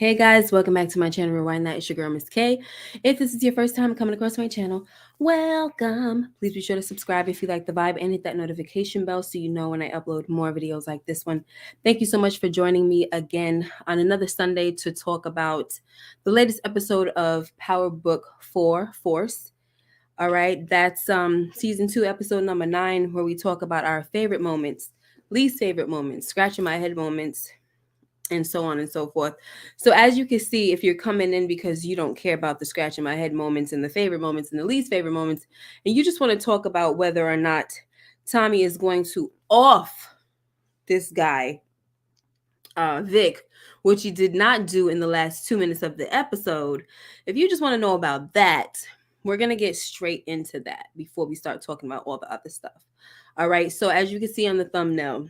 Hey guys, welcome back to my channel, Rewind That. It's your girl, Miss K. If this is your first time coming across my channel, welcome. Please be sure to subscribe if you like the vibe and hit that notification bell so you know when I upload more videos like this one. Thank you so much for joining me again on another Sunday to talk about the latest episode of Power Book 4, Force. All right, that's season 2, episode number 9, where we talk about our favorite moments, least favorite moments, scratching my head moments, and so on and so forth. So as you can see, if you're coming in because you don't care about the scratching my head moments and the favorite moments and the least favorite moments, and you just want to talk about whether or not Tommy is going to off this guy, Vic, which he did not do in the last 2 minutes of the episode. If you just want to know about that, we're going to get straight into that before we start talking about all the other stuff. All right. So as you can see on the thumbnail,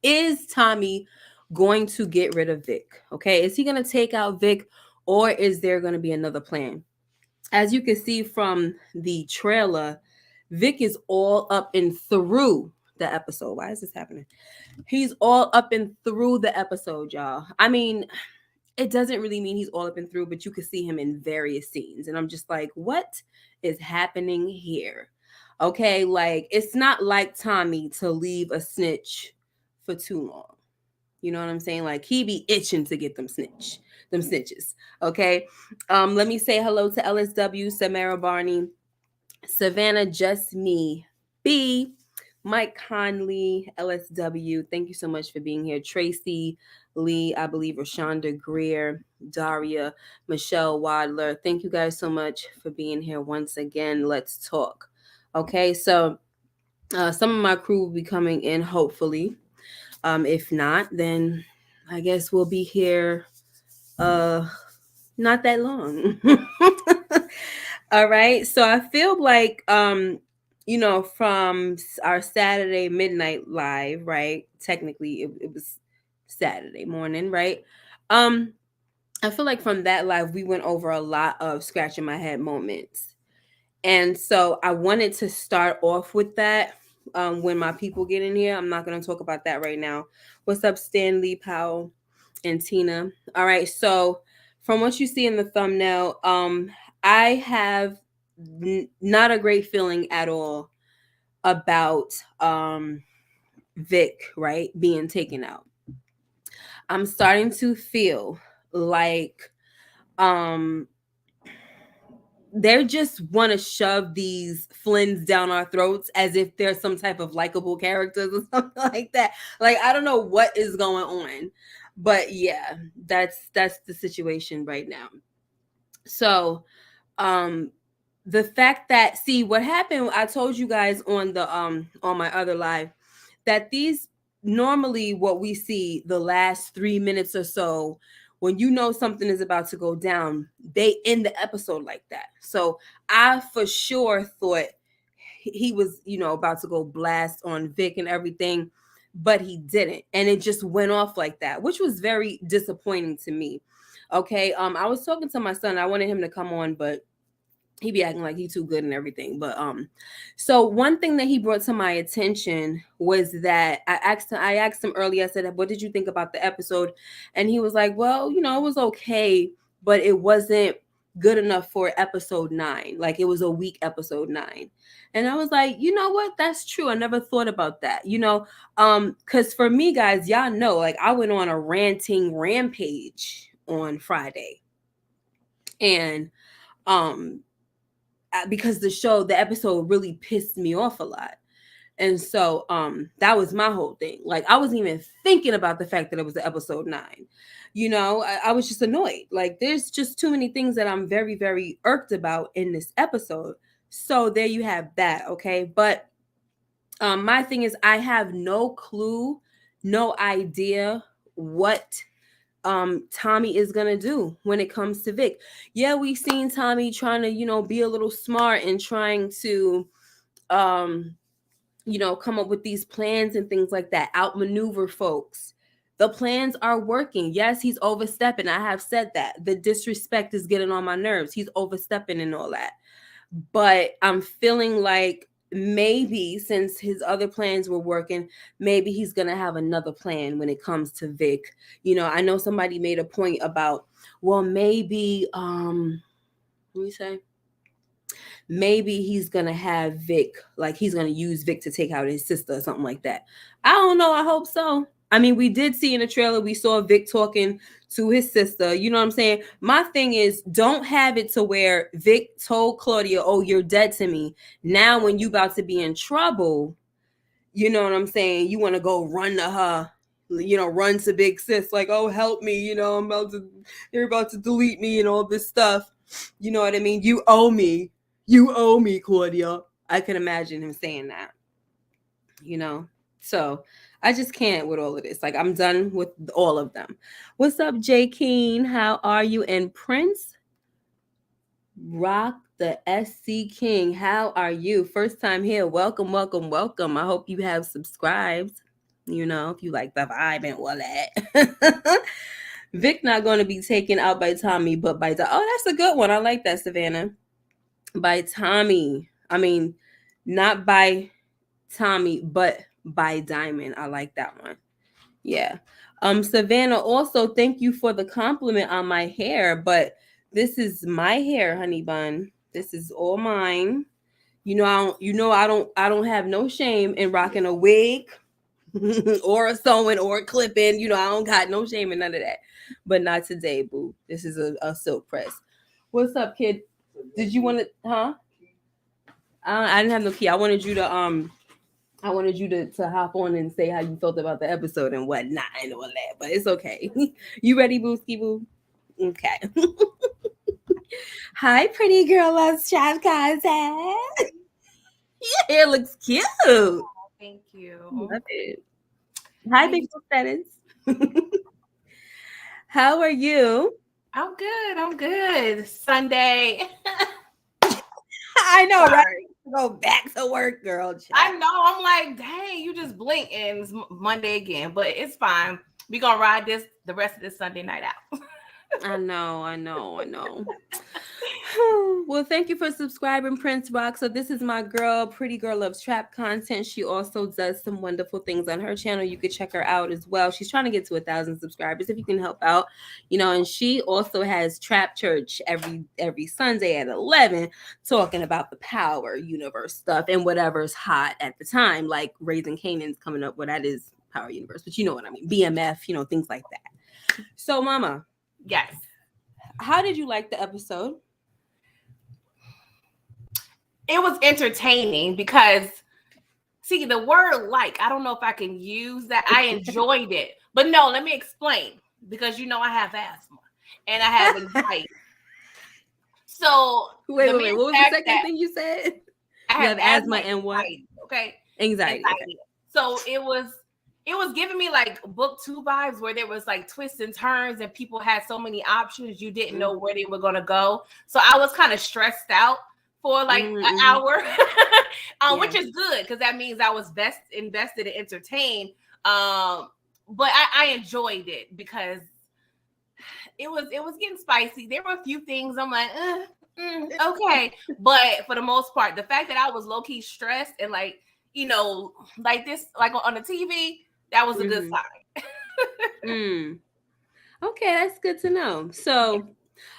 is Tommy going to get rid of Vic? Okay, is he going to take out Vic, or is there going to be another plan? As you can see from the trailer, Vic is all up and through the episode. Why is this happening? He's all up and through the episode, y'all. I mean, it doesn't really mean he's all up and through, but you can see him in various scenes. And I'm just like, what is happening here? Okay, like it's not like Tommy to leave a snitch for too long. You know what I'm saying? Like he be itching to get them snitches. Okay. Let me say hello to LSW, Samara Barney, Savannah, Just Me, B, Mike Conley, LSW. Thank you so much for being here. Tracy Lee, I believe Rashonda Greer, Daria, Michelle Wadler. Thank you guys so much for being here once again. Let's talk. Okay, so some of my crew will be coming in, hopefully. If not, then I guess we'll be here not that long. All right. So I feel like from our Saturday midnight live, right? Technically it was Saturday morning, right? I feel like from that live we went over a lot of scratching my head moments. And so I wanted to start off with that when my people get in here. I'm not going to talk about that right now. What's up, Stanley, Powell, and Tina? All right. So from what you see in the thumbnail, I have not a great feeling at all about Vic, right, being taken out. I'm starting to feel like they just want to shove these Flynns down our throats as if they're some type of likable characters or something like that. Like, I don't know what is going on, but yeah, that's the situation right now. So, the fact that, see what happened, I told you guys on the on my other live that these normally what we see the last 3 minutes or so, when you know something is about to go down, they end the episode like that. So I for sure thought he was, about to go blast on Vic and everything, but he didn't. And it just went off like that, which was very disappointing to me. Okay. I was talking to my son. I wanted him to come on, but he be acting like he too good and everything. But so one thing that he brought to my attention was that I asked him earlier, I said, what did you think about the episode? And he was like, well, it was okay, but it wasn't good enough for episode 9. Like it was a weak episode 9. And I was like, you know what? That's true. I never thought about that. Because for me, guys, y'all know, like I went on a ranting rampage on Friday. And because the episode really pissed me off a lot. And so that was my whole thing. Like I wasn't even thinking about the fact that it was the episode 9. I was just annoyed. Like there's just too many things that I'm very, very irked about in this episode. So there you have that. Okay. But my thing is I have no clue, no idea what Tommy is gonna do when it comes to Vic. Yeah, we've seen Tommy trying to, be a little smart and trying to come up with these plans and things like that, outmaneuver folks. The plans are working. Yes, he's overstepping. I have said that. The disrespect is getting on my nerves. He's overstepping and all that. But I'm feeling like maybe since his other plans were working, maybe he's gonna have another plan when it comes to Vic. I know somebody made a point about, well, maybe let me say, maybe he's gonna have Vic, like he's gonna use Vic to take out his sister or something like that. I don't know. I hope so. I mean, we did see in the trailer, we saw Vic talking to his sister. You know what I'm saying? My thing is, don't have it to where Vic told Claudia, oh, you're dead to me. Now, when you about to be in trouble, you know what I'm saying? You want to go run to her, run to big sis, like, oh, help me. They're about to delete me and all this stuff. You know what I mean? You owe me. You owe me, Claudia. I can imagine him saying that, So I just can't with all of this. Like, I'm done with all of them. What's up, Jay Keen? How are you? And Prince Rock the SC King, how are you? First time here. Welcome, welcome, welcome. I hope you have subscribed. If you like the vibe and all that. Vic not going to be taken out by Tommy, but by oh, that's a good one. I like that, Savannah. By Tommy. I mean, not by Tommy, but by Diamond. I like that one. Yeah. Savannah, also thank you for the compliment on my hair, but this is my hair, honey bun. This is all mine. I don't have no shame in rocking a wig or a sewing or a clipping. I don't got no shame in none of that. But not today, boo. This is a silk press. What's up, kid? Did you want to, huh? I didn't have no key. I wanted you to hop on and say how you felt about the episode and whatnot and all that, but it's okay. You ready, Booski Boo? Okay. Hi, pretty girl loves chat content. Your hair looks cute. Oh, thank you. Love it. Hi, big status. How are you? I'm good. Sunday. I know, right? Go back to work, girl. I know. I'm like, dang, you just blink and it's Monday again, but it's fine. We're going to ride the rest of this Sunday night out. I know. Well, thank you for subscribing, Prince Rock. So this is my girl, Pretty Girl Loves Trap content. She also does some wonderful things on her channel. You could check her out as well. She's trying to get to 1,000 subscribers if you can help out, and she also has Trap Church every Sunday at 11, talking about the Power Universe stuff and whatever's hot at the time, like Raising Canaan's coming up. Well, that is Power Universe, but you know what I mean. BMF, things like that. So, Mama. Yes. How did you like the episode? It was entertaining because, see, the word like, I don't know if I can use that. I enjoyed it. But no, let me explain. Because I have asthma and I have anxiety. So, wait. What was the second thing you said? I have asthma and what? Okay. Anxiety. Okay. So it was giving me like book 2 vibes where there was like twists and turns and people had so many options. You didn't know where they were going to go. So I was kind of stressed out for like an hour, which is good because that means I was invested and entertained. But I enjoyed it because it was getting spicy. There were a few things I'm like, okay. But for the most part, the fact that I was low-key stressed and like, like this, like on the TV, that was a good sign. Okay, that's good to know. So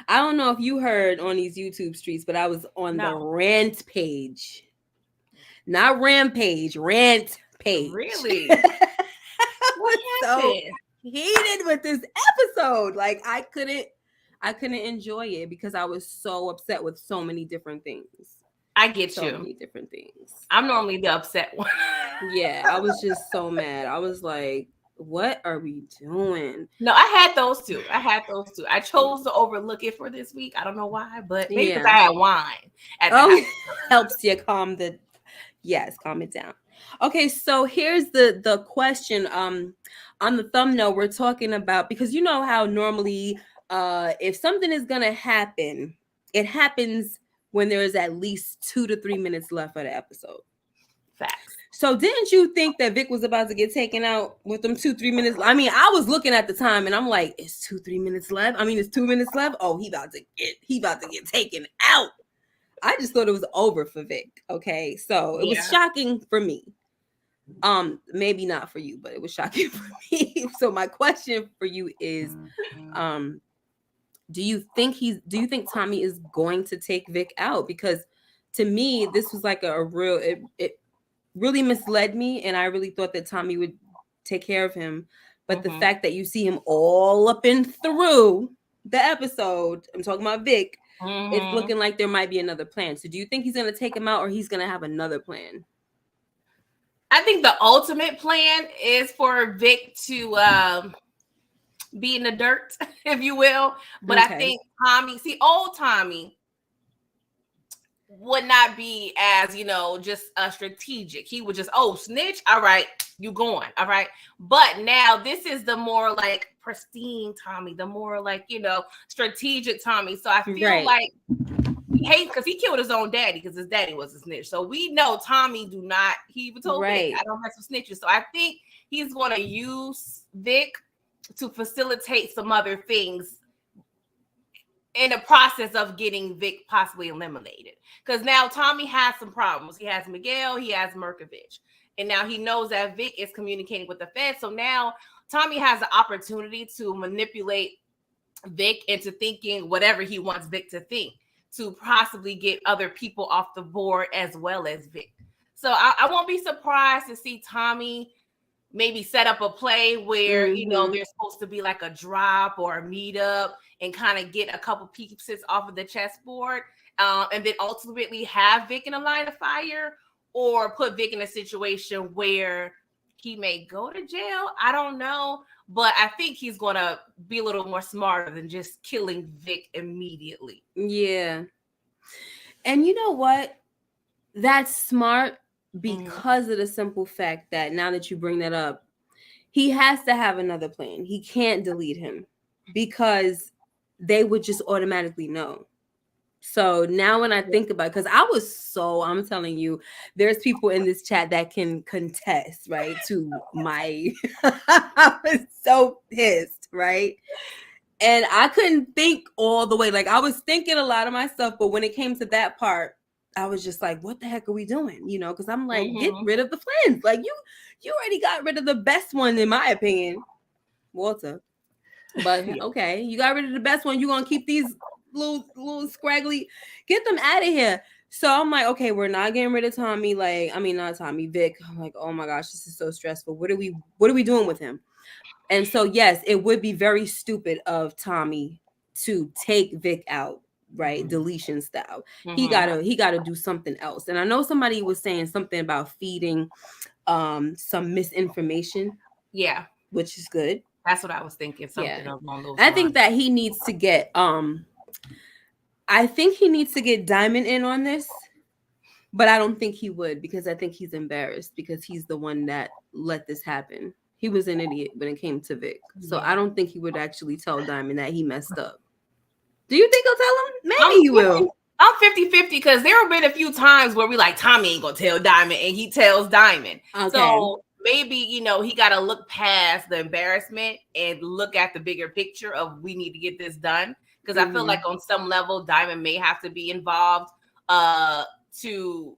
I don't know if you heard on these YouTube streets, but I was on the rant page. Not rampage, rant page. Really? What happened? So heated with this episode. Like I couldn't enjoy it because I was so upset with so many different things. I get so you. Many different things. I'm normally the upset one. Yeah, I was just so mad. I was like, what are we doing? No, I had those two. I chose to overlook it for this week. I don't know why, but maybe because I had wine. Helps you calm it down. Okay, so here's the question. On the thumbnail, we're talking about, because you know how normally if something is gonna happen, it happens when there is at least 2 to 3 minutes left of the episode. Facts. So didn't you think that Vic was about to get taken out with them 2-3 minutes? I mean, I was looking at the time and I'm like, it's 2-3 minutes left. I mean, it's 2 minutes left. Oh, he about to get taken out. I just thought it was over for Vic. Okay, so it was shocking for me. Maybe not for you, but it was shocking for me. So my question for you is, do you think Tommy is going to take Vic out? Because to me, this was like a real, it really misled me, and I really thought that Tommy would take care of him. But the fact that you see him all up and through the episode, I'm talking about Vic, it's looking like there might be another plan. So do you think he's going to take him out, or he's going to have another plan? I think the ultimate plan is for Vic to be in the dirt, if you will. But I think Tommy, old Tommy would not be as, just strategic. He would just, snitch. All right, you going. All right. But now this is the more like pristine Tommy, the more like, strategic Tommy. So I feel like he hates, because he killed his own daddy because his daddy was a snitch. So we know Tommy he even told Vic, I don't mess with snitches. So I think he's going to use Vic to facilitate some other things in the process of getting Vic possibly eliminated. Because now Tommy has some problems. He has Miguel, he has Merkovich. And now he knows that Vic is communicating with the Fed. So now Tommy has the opportunity to manipulate Vic into thinking whatever he wants Vic to think, to possibly get other people off the board as well as Vic. So I won't be surprised to see Tommy maybe set up a play where, there's supposed to be like a drop or a meetup and kind of get a couple pieces off of the chessboard, and then ultimately have Vic in a line of fire, or put Vic in a situation where he may go to jail. I don't know, but I think he's going to be a little more smarter than just killing Vic immediately. Yeah. And you know what? That's smart, because of the simple fact that now that you bring that up, he has to have another plan. He can't delete him, because they would just automatically know. So now when I think about it, because I'm telling you, there's people in this chat that can contest, right, to my, I was so pissed, right? And I couldn't think all the way. Like, I was thinking a lot of my stuff, but when it came to that part, I was just like, what the heck are we doing? Because I'm like, get rid of the Flynns. Like, you already got rid of the best one, in my opinion, Walter. But okay, you got rid of the best one. You're going to keep these little scraggly, get them out of here. So I'm like, okay, we're not getting rid of Tommy. Like, I mean, not Tommy, Vic. I'm like, oh my gosh, this is so stressful. What are we doing with him? And so, yes, it would be very stupid of Tommy to take Vic out, right? Deletion style. He gotta do something else. And I know somebody was saying something about feeding some misinformation. Yeah. Which is good. That's what I was thinking. Something along those lines. I think that he needs to get Diamond in on this, but I don't think he would, because I think he's embarrassed, because he's the one that let this happen. He was an idiot when it came to Vic. So I don't think he would actually tell Diamond that he messed up. Do you think he'll tell him? Maybe he will. I'm 50-50, because there have been a few times where we like, Tommy ain't gonna tell Diamond, and he tells Diamond. Okay. So maybe, he got to look past the embarrassment and look at the bigger picture of, we need to get this done. Because I feel like on some level, Diamond may have to be involved to,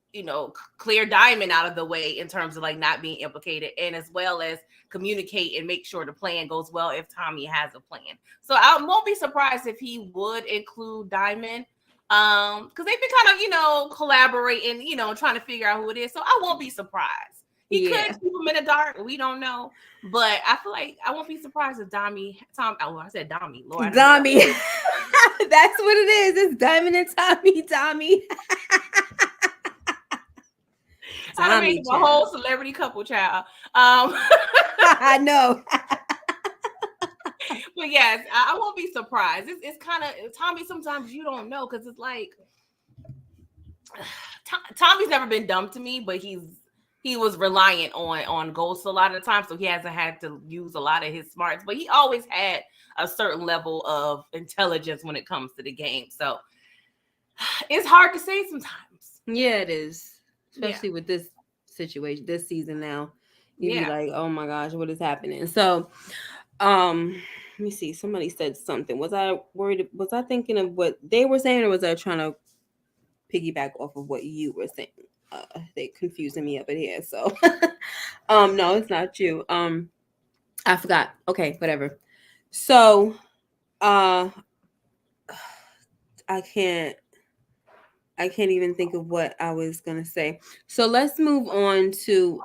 clear Diamond out of the way in terms of like not being implicated, and as well as communicate and make sure the plan goes well if Tommy has a plan. So I won't be surprised if he would include Diamond, because they've been kind of, collaborating, trying to figure out who it is. So I won't be surprised. He could keep him in the dark. We don't know. But I feel like I won't be surprised if I said Dommy. Lord, Dommy. That's what it is. It's Diamond and Tommy. I made a whole celebrity couple, child. I know. But yes, I won't be surprised. It's kind of Tommy. Sometimes you don't know, because it's like Tommy's never been dumb to me, but he was reliant on Ghost a lot of the time, so he hasn't had to use a lot of his smarts. But he always had a certain level of intelligence when it comes to the game. So it's hard to say sometimes. Yeah, it is, especially with this situation, this season. Now you'd be like, oh my gosh, what is happening? So let me see. Somebody said something. Was I worried? Was I thinking of what they were saying, or was I trying to piggyback off of what you were saying. They confusing me up in here. So, no, it's not you. I forgot. Okay, whatever. So, I can't even think of what I was gonna say. So let's move on to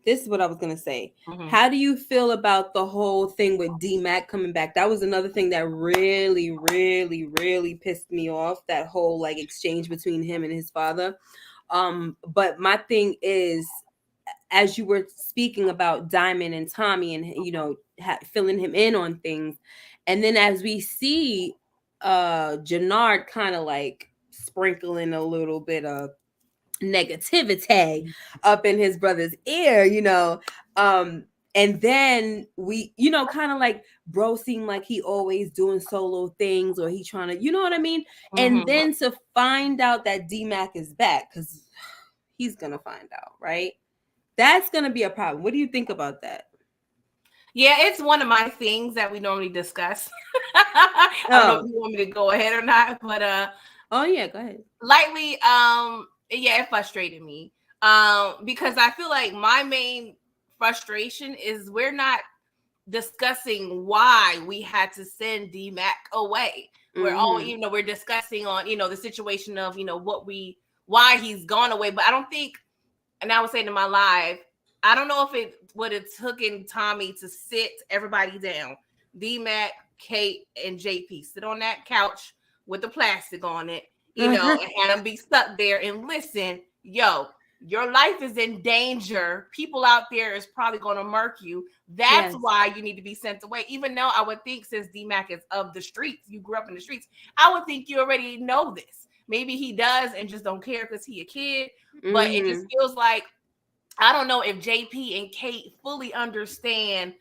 this is what I was gonna say. Mm-hmm. How do you feel about the whole thing with dmac coming back? That was another thing that really, really, really pissed me off, that whole like exchange between him and his father. But my thing is, as you were speaking about Diamond and Tommy and, you know, filling him in on things, and then as we see Janard kind of like sprinkling a little bit of negativity up in his brother's ear, you know, and then we, you know, kind of like bro seemed like he always doing solo things, or he trying to, you know what I mean? And then to find out that dmac is back, because he's gonna find out, right? That's gonna be a problem. What do you think about that? Yeah, it's one of my things that we normally discuss. I don't know if you want me to go ahead or not, but oh yeah, go ahead. Lightly, yeah, it frustrated me. Because I feel like my main frustration is we're not discussing why we had to send DMAC away. We're all, you know, we're discussing on, you know, the situation of, you know, why he's gone away. But I don't think, and I was saying in my live, I don't know if it would have taken Tommy to sit everybody down. DMAC, Kate, and JP sit on that couch with the plastic on it, you know, and have them be stuck there and listen. Yo, your life is in danger. People out there is probably going to murk you. That's why you need to be sent away. Even though I would think, since DMAC is of the streets, you grew up in the streets, I would think you already know this. Maybe he does and just don't care because he a kid. But it just feels like, I don't know if JP and Kate fully understand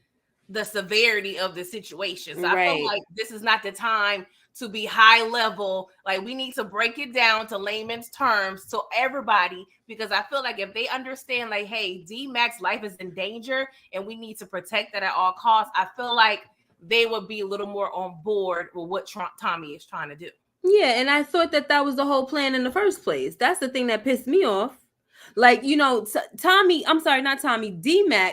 the severity of the situation. So I feel like this is not the time to be high level. Like, we need to break it down to layman's terms to everybody, because I feel like if they understand, like, hey, DMAC's life is in danger and we need to protect that at all costs, I feel like they would be a little more on board with what Tommy is trying to do. Yeah, and I thought that was the whole plan in the first place. That's the thing that pissed me off. Like, you know, Tommy, I'm sorry, not Tommy, DMAC,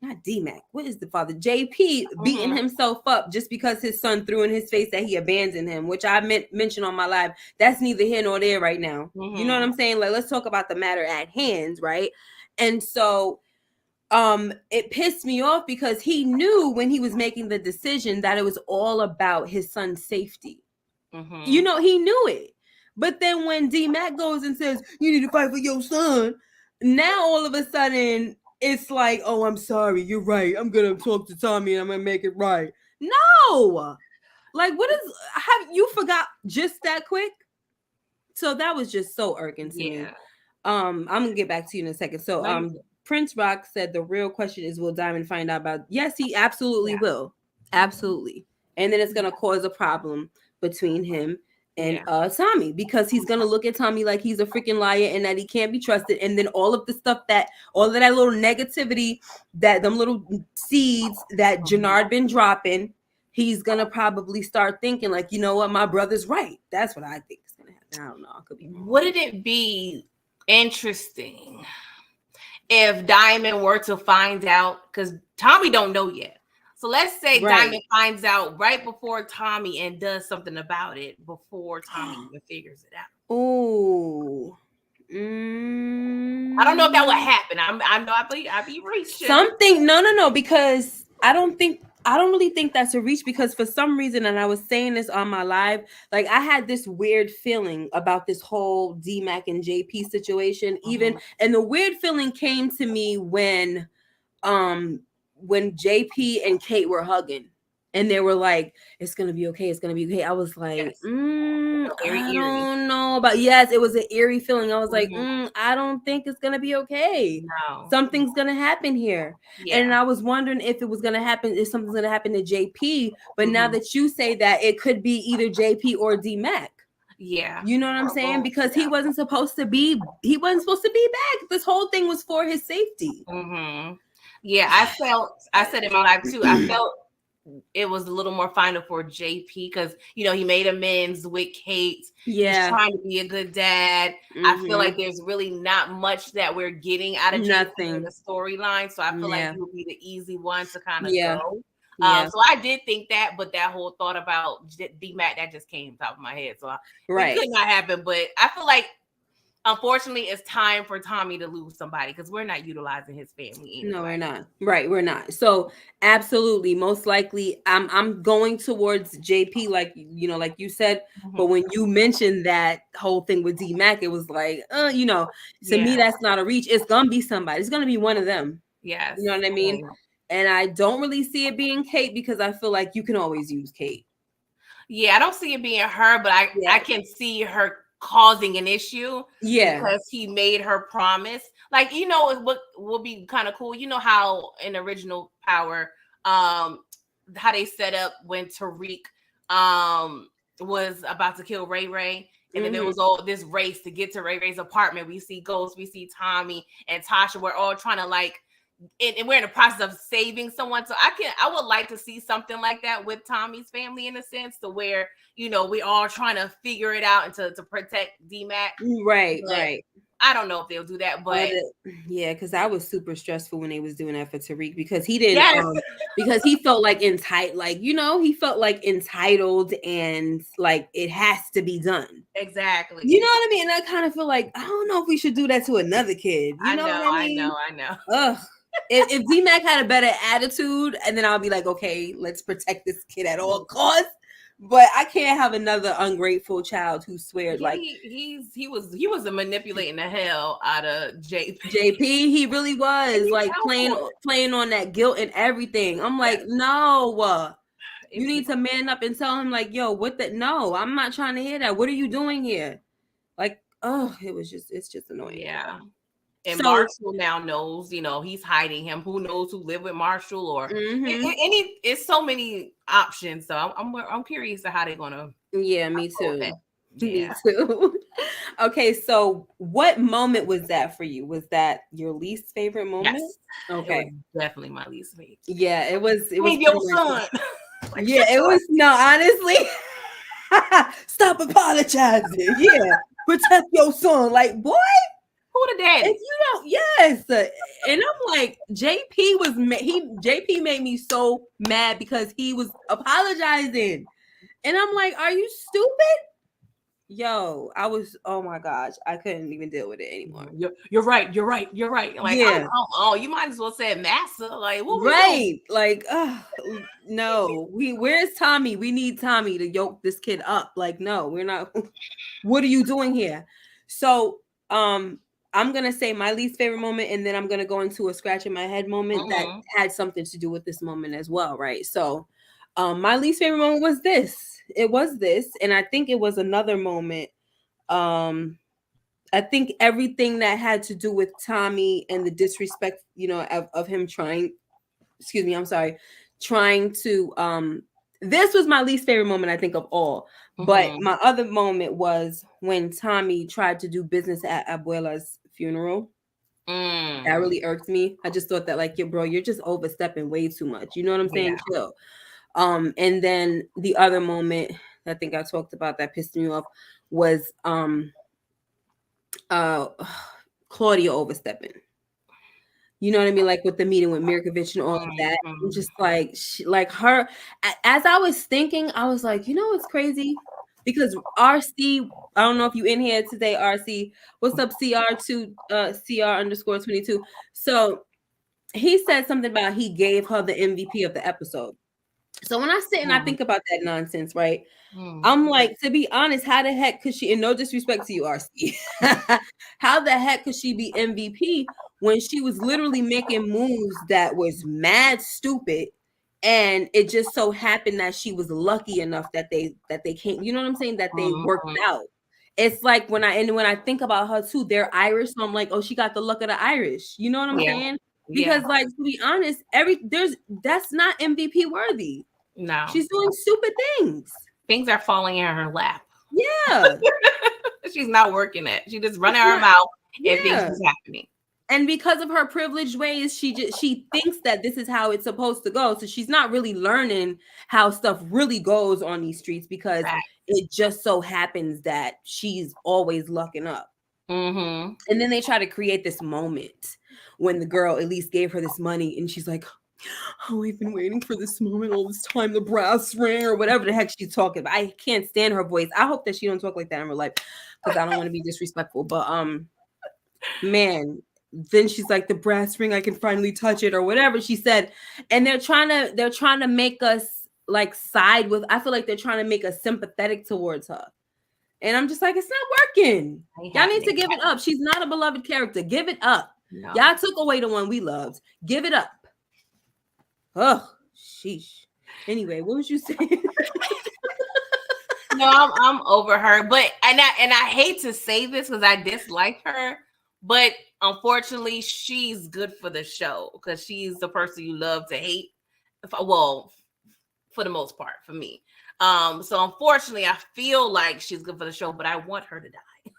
not DMAC, what is the father? JP beating himself up just because his son threw in his face that he abandoned him, which I mentioned on my live. That's neither here nor there right now. You know what I'm saying? Like, let's talk about the matter at hand, right? And so it pissed me off because he knew when he was making the decision that it was all about his son's safety. You know, he knew it. But then when DMAC goes and says, you need to fight for your son, now all of a sudden it's like, oh, I'm sorry, you're right. I'm going to talk to Tommy and I'm going to make it right. No. Like, have you forgot just that quick? So that was just so irking to me. I'm going to get back to you in a second. So Prince Rock said the real question is, will Diamond find out about? Yes, he absolutely will. Absolutely. And then it's going to cause a problem between him and Tommy, because he's gonna look at Tommy like he's a freaking liar and that he can't be trusted. And then all of that little negativity, that them little seeds that Janard been dropping, he's gonna probably start thinking like, you know what, my brother's right. That's what I think is gonna happen. I don't know. I could be wrong. Wouldn't it be interesting if Diamond were to find out, because Tommy don't know yet. So let's say Diamond finds out right before Tommy and does something about it before Tommy even figures it out. Oh, I don't know if that would happen. I know I'd be reaching something. No, because I don't really think that's a reach, because for some reason, and I was saying this on my live, like I had this weird feeling about this whole DMAC and JP situation, and the weird feeling came to me when JP and Kate were hugging and they were like, it's gonna be okay, it's gonna be okay. I was like, I don't know, but yes, it was an eerie feeling. I was like, I don't think it's gonna be okay. No, something's gonna happen here. And I was wondering if it was gonna happen, if something's gonna happen to JP. But now that you say that, it could be either JP or DMAC. Yeah, you know what I'm saying? Because he wasn't supposed to be back. This whole thing was for his safety. Yeah, I said in my life too, I felt it was a little more final for JP because he made amends with Kate. He's Yeah. trying to be a good dad. I feel like there's really not much that we're getting out of JP in the storyline, so I feel like he would be the easy one to kind of go. So I did think that, but that whole thought about dmac that just came top of my head, so it could not happen. But I feel like, unfortunately, it's time for Tommy to lose somebody because we're not utilizing his family anyway. No, we're not. Right, we're not. So absolutely, most likely, I'm going towards JP, like you said. But when you mentioned that whole thing with dmac, it was like, to me, that's not a reach. It's gonna be somebody. It's gonna be one of them. Yes, you know what I mean. And I don't really see it being Kate because I feel like you can always use Kate. Yeah, I don't see it being her, but I can see her causing an issue because he made her promise. Like, what will be kind of cool, how in original Power, how they set up when Tariq was about to kill Ray Ray, and then there was all this race to get to Ray Ray's apartment. We see Ghost, we see Tommy and Tasha. We're all trying to and we're in the process of saving someone. So I would like to see something like that with Tommy's family, in a sense, to where we all trying to figure it out and to protect dmac. Right. I don't know if they'll do that, but because I was super stressful when they was doing that for Tariq because he didn't because he felt like entitled, he felt like entitled and like it has to be done. Exactly. You know what I mean? And I kind of feel like I don't know if we should do that to another kid. You know what I mean? I know. Ugh. If dmac had a better attitude, and then I'll be like, okay, let's protect this kid at all costs. But I can't have another ungrateful child who swears he was manipulating the hell out of JP. He really was playing on that guilt and everything. I'm like, no, you need to man up and tell him like, yo, no, I'm not trying to hear that. What are you doing here? Like, it's just annoying. Yeah. And Marshall now knows, he's hiding him. Who knows who lived with Marshall or it's so many options. So I'm curious to how they're gonna. Yeah, me too. Me too. Okay, so what moment was that for you? Was that your least favorite moment? Yes. Okay, it was definitely my least favorite. Yeah, it was. It was your son. It was. No, honestly, stop apologizing. Yeah, protect your son. Like, boy. Who the daddy? If you don't, yes. And I'm like, JP made me so mad because he was apologizing. And I'm like, are you stupid? Yo, I was, oh my gosh, I couldn't even deal with it anymore. You're right. Like, you might as well say massa. Like, what right. Like, no, where's Tommy? We need Tommy to yoke this kid up. Like, no, we're not. What are you doing here? So, I'm going to say my least favorite moment, and then I'm going to go into a scratch in my head moment that had something to do with this moment as well, right? So my least favorite moment was this. It was this, and I think it was another moment. I think everything that had to do with Tommy and the disrespect, of him trying to this was my least favorite moment, I think, of all. But my other moment was when Tommy tried to do business at Abuela's funeral. That really irked me. I just thought that, like, bro, you're just overstepping way too much. You know what I'm saying? Chill. And then the other moment I think I talked about that pissed me off was Claudia overstepping. You know what I mean? Like with the meeting with Mirkovich and all of that. I'm just like her. As I was thinking, I was like, it's crazy because RC, I don't know if you in here today, RC. What's up, CR2, CR_22. So he said something about he gave her the MVP of the episode. So when I sit and I think about that nonsense, right? I'm like, to be honest, how the heck could she, and no disrespect to you, RC, how the heck could she be MVP when she was literally making moves that was mad stupid, and it just so happened that she was lucky enough that they came, you know what I'm saying, that they worked out. It's like when I think about her too, they're Irish, so I'm like, oh, she got the luck of the Irish. You know what I'm saying? Because like, to be honest, that's not MVP worthy. No, she's doing stupid things. Things are falling in her lap. Yeah. She's not working it. She just running her mouth and things is happening. And because of her privileged ways, she thinks that this is how it's supposed to go. So she's not really learning how stuff really goes on these streets because it just so happens that she's always lucking up. Mm-hmm. And then they try to create this moment when the girl at least gave her this money and she's like, oh, I've been waiting for this moment all this time, the brass ring or whatever the heck she's talking about. I can't stand her voice. I hope that she don't talk like that in real life because I don't want to be disrespectful. But man, then she's like, the brass ring, I can finally touch it or whatever she said. And they're trying to make us like side with, I feel like they're trying to make us sympathetic towards her. And I'm just like, it's not working. Y'all need to give it up. She's not a beloved character. Give it up. No. Y'all took away the one we loved. Give it up. Oh, sheesh. Anyway, what was you saying? No, I'm over her. But and I hate to say this because I dislike her, but unfortunately, she's good for the show because she's the person you love to hate. Well, for the most part, for me. So unfortunately, I feel like she's good for the show, but I want her to die.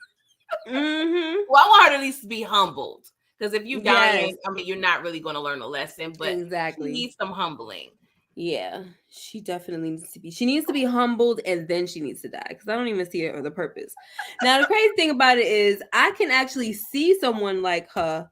Mm-hmm. Well, I want her to at least be humbled. Because if you die, I mean, you're not really going to learn a lesson, but exactly. She needs some humbling. Yeah, she definitely needs to be. She needs to be humbled, and then she needs to die. Because I don't even see her the purpose. Now, the crazy thing about it is, I can actually see someone like her,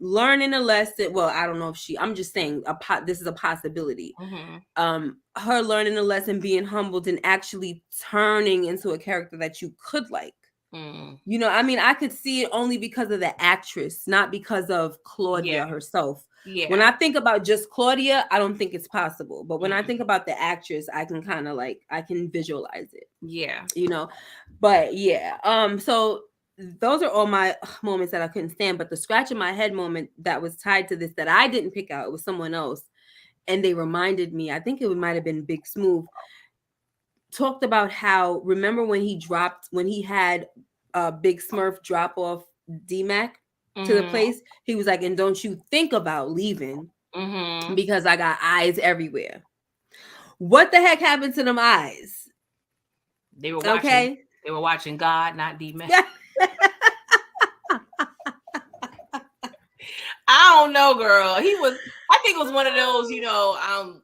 learning a lesson. Well, I don't know if she. I'm just saying, this is a possibility. Mm-hmm. Her learning a lesson, being humbled, and actually turning into a character that you could like. Mm. You know, I mean, I could see it only because of the actress, not because of Claudia herself. Yeah. When I think about just Claudia, I don't think it's possible. But when I think about the actress, I can kind of I can visualize it. Yeah. You know, but yeah. So those are all my moments that I couldn't stand. But the scratch in my head moment that was tied to this that I didn't pick out, it was someone else. And they reminded me, I think it might have been Big Smooth, talked about how, remember when he had Big Smurf drop off dmac to the place, he was like, and don't you think about leaving because I got eyes everywhere. What the heck happened to them eyes? They were watching. Okay, they were watching God, not dmac. I don't know, girl. I think it was one of those,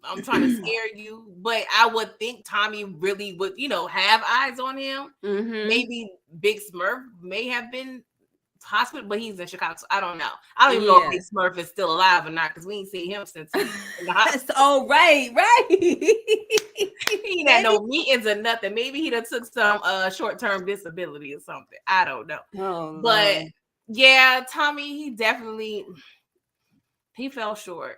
I'm trying to scare you, but I would think Tommy really would, have eyes on him. Mm-hmm. Maybe Big Smurf may have been hospital, but he's in Chicago, so I don't know. I don't even know if Big Smurf is still alive or not because we ain't seen him since he's in the hospital. Oh, right. He ain't had no meetings or nothing. Maybe he done took some short-term disability or something. I don't know. Oh, but Lord. Yeah, Tommy, he definitely fell short.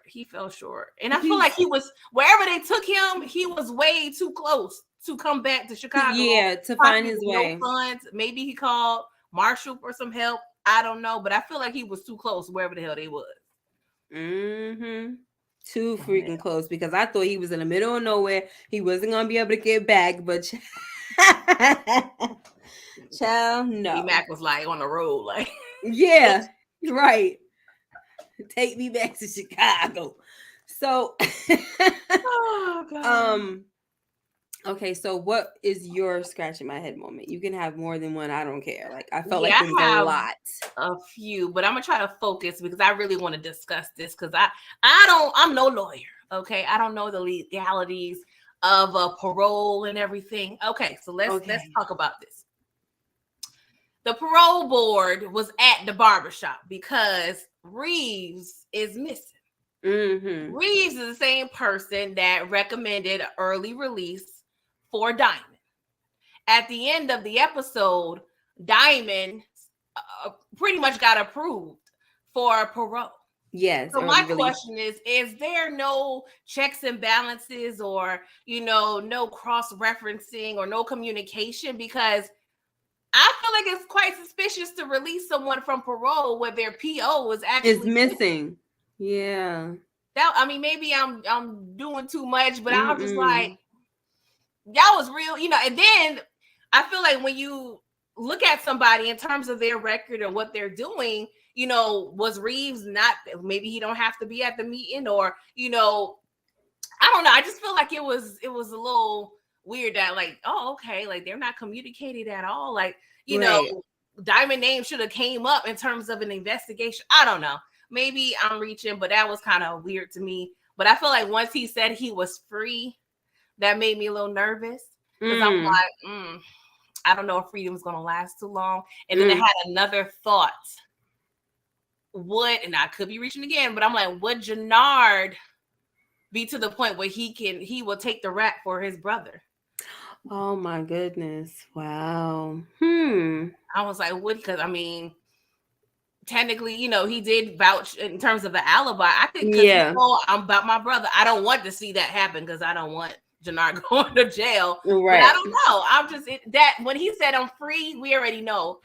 And I feel like he was, wherever they took him, he was way too close to come back to Chicago. Yeah, to find his way. No funds. Maybe he called Marshall for some help. I don't know, but I feel like he was too close wherever the hell they was. Mm-hmm. Too freaking close, because I thought he was in the middle of nowhere. He wasn't gonna be able to get back, but child, no. dmac was like on the road, like yeah, right. Take me back to Chicago. So, oh, God. Okay, so what is your scratch in my head moment? You can have more than one. I don't care. Like, I felt like it was a lot. A few, but I'm gonna try to focus because I really want to discuss this because I'm no lawyer. Okay, I don't know the legalities of parole and everything. Okay, so let's talk about this. The parole board was at the barbershop because Reeves is missing. Mm-hmm. Reeves is the same person that recommended early release for Diamond. At the end of the episode, Diamond pretty much got approved for parole. Yes. So my question is there no checks and balances or, no cross-referencing or no communication? Because I feel like it's quite suspicious to release someone from parole where their PO is actually missing. Yeah. Maybe I'm doing too much, but I'm just like, y'all was real, and then I feel like when you look at somebody in terms of their record and what they're doing, was Reeves not, maybe he don't have to be at the meeting or, I don't know. I just feel like it was a little weird that like, oh, okay, like they're not communicating at all. Like, right. Diamond name should have came up in terms of an investigation. I don't know. Maybe I'm reaching, but that was kind of weird to me. But I feel like once he said he was free, that made me a little nervous because I'm like, I don't know if freedom's going to last too long. And then I had another thought. And I could be reaching again, but I'm like, would Janard be to the point where he will take the rap for his brother? Oh my goodness. Wow. I was like, what? Because I mean, technically, he did vouch in terms of the alibi. I think because I'm about my brother. I don't want to see that happen because I don't want Janard going to jail. Right. But I don't know. I'm just that when he said I'm free, we already know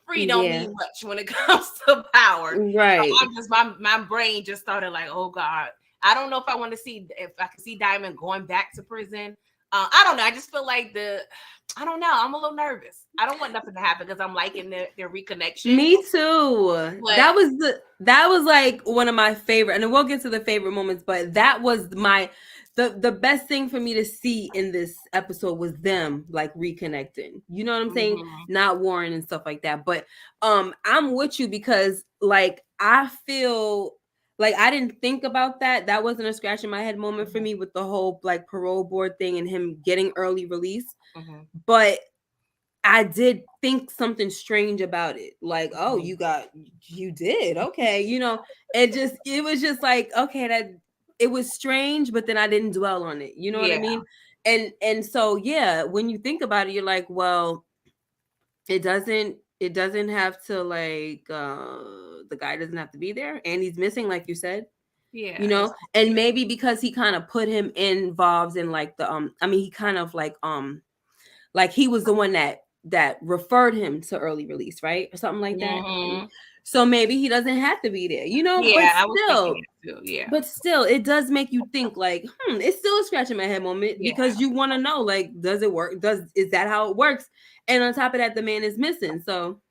free don't mean much when it comes to power. Right. So I'm just my brain just started like, oh God. I don't know if I want to see if I can see Diamond going back to prison. I don't know. I just feel like I don't know. I'm a little nervous. I don't want nothing to happen because I'm liking their reconnection. Me too. But that was like one of my favorite, and we'll get to the favorite moments, but that was the best thing for me to see in this episode was them like reconnecting. You know what I'm saying? Not Warren and stuff like that. But I'm with you because like I feel like I didn't think about that. That wasn't a scratch in my head moment for me with the whole like parole board thing and him getting early release. But I did think something strange about it. Like, oh, you did. Okay. It was just like, okay, that it was strange, but then I didn't dwell on it. You know what I mean? And so, yeah, when you think about it, you're like, well, it doesn't have to like, the guy doesn't have to be there and he's missing, like you said. Yeah. And maybe because he kind of put him involved in like the, he kind of like he was the one that referred him to early release, right? Or something like that. So maybe he doesn't have to be there, Yeah, but still, it does make you think like, it's still a scratch in my head moment because you want to know, like, does it work? Is that how it works? And on top of that, the man is missing. So,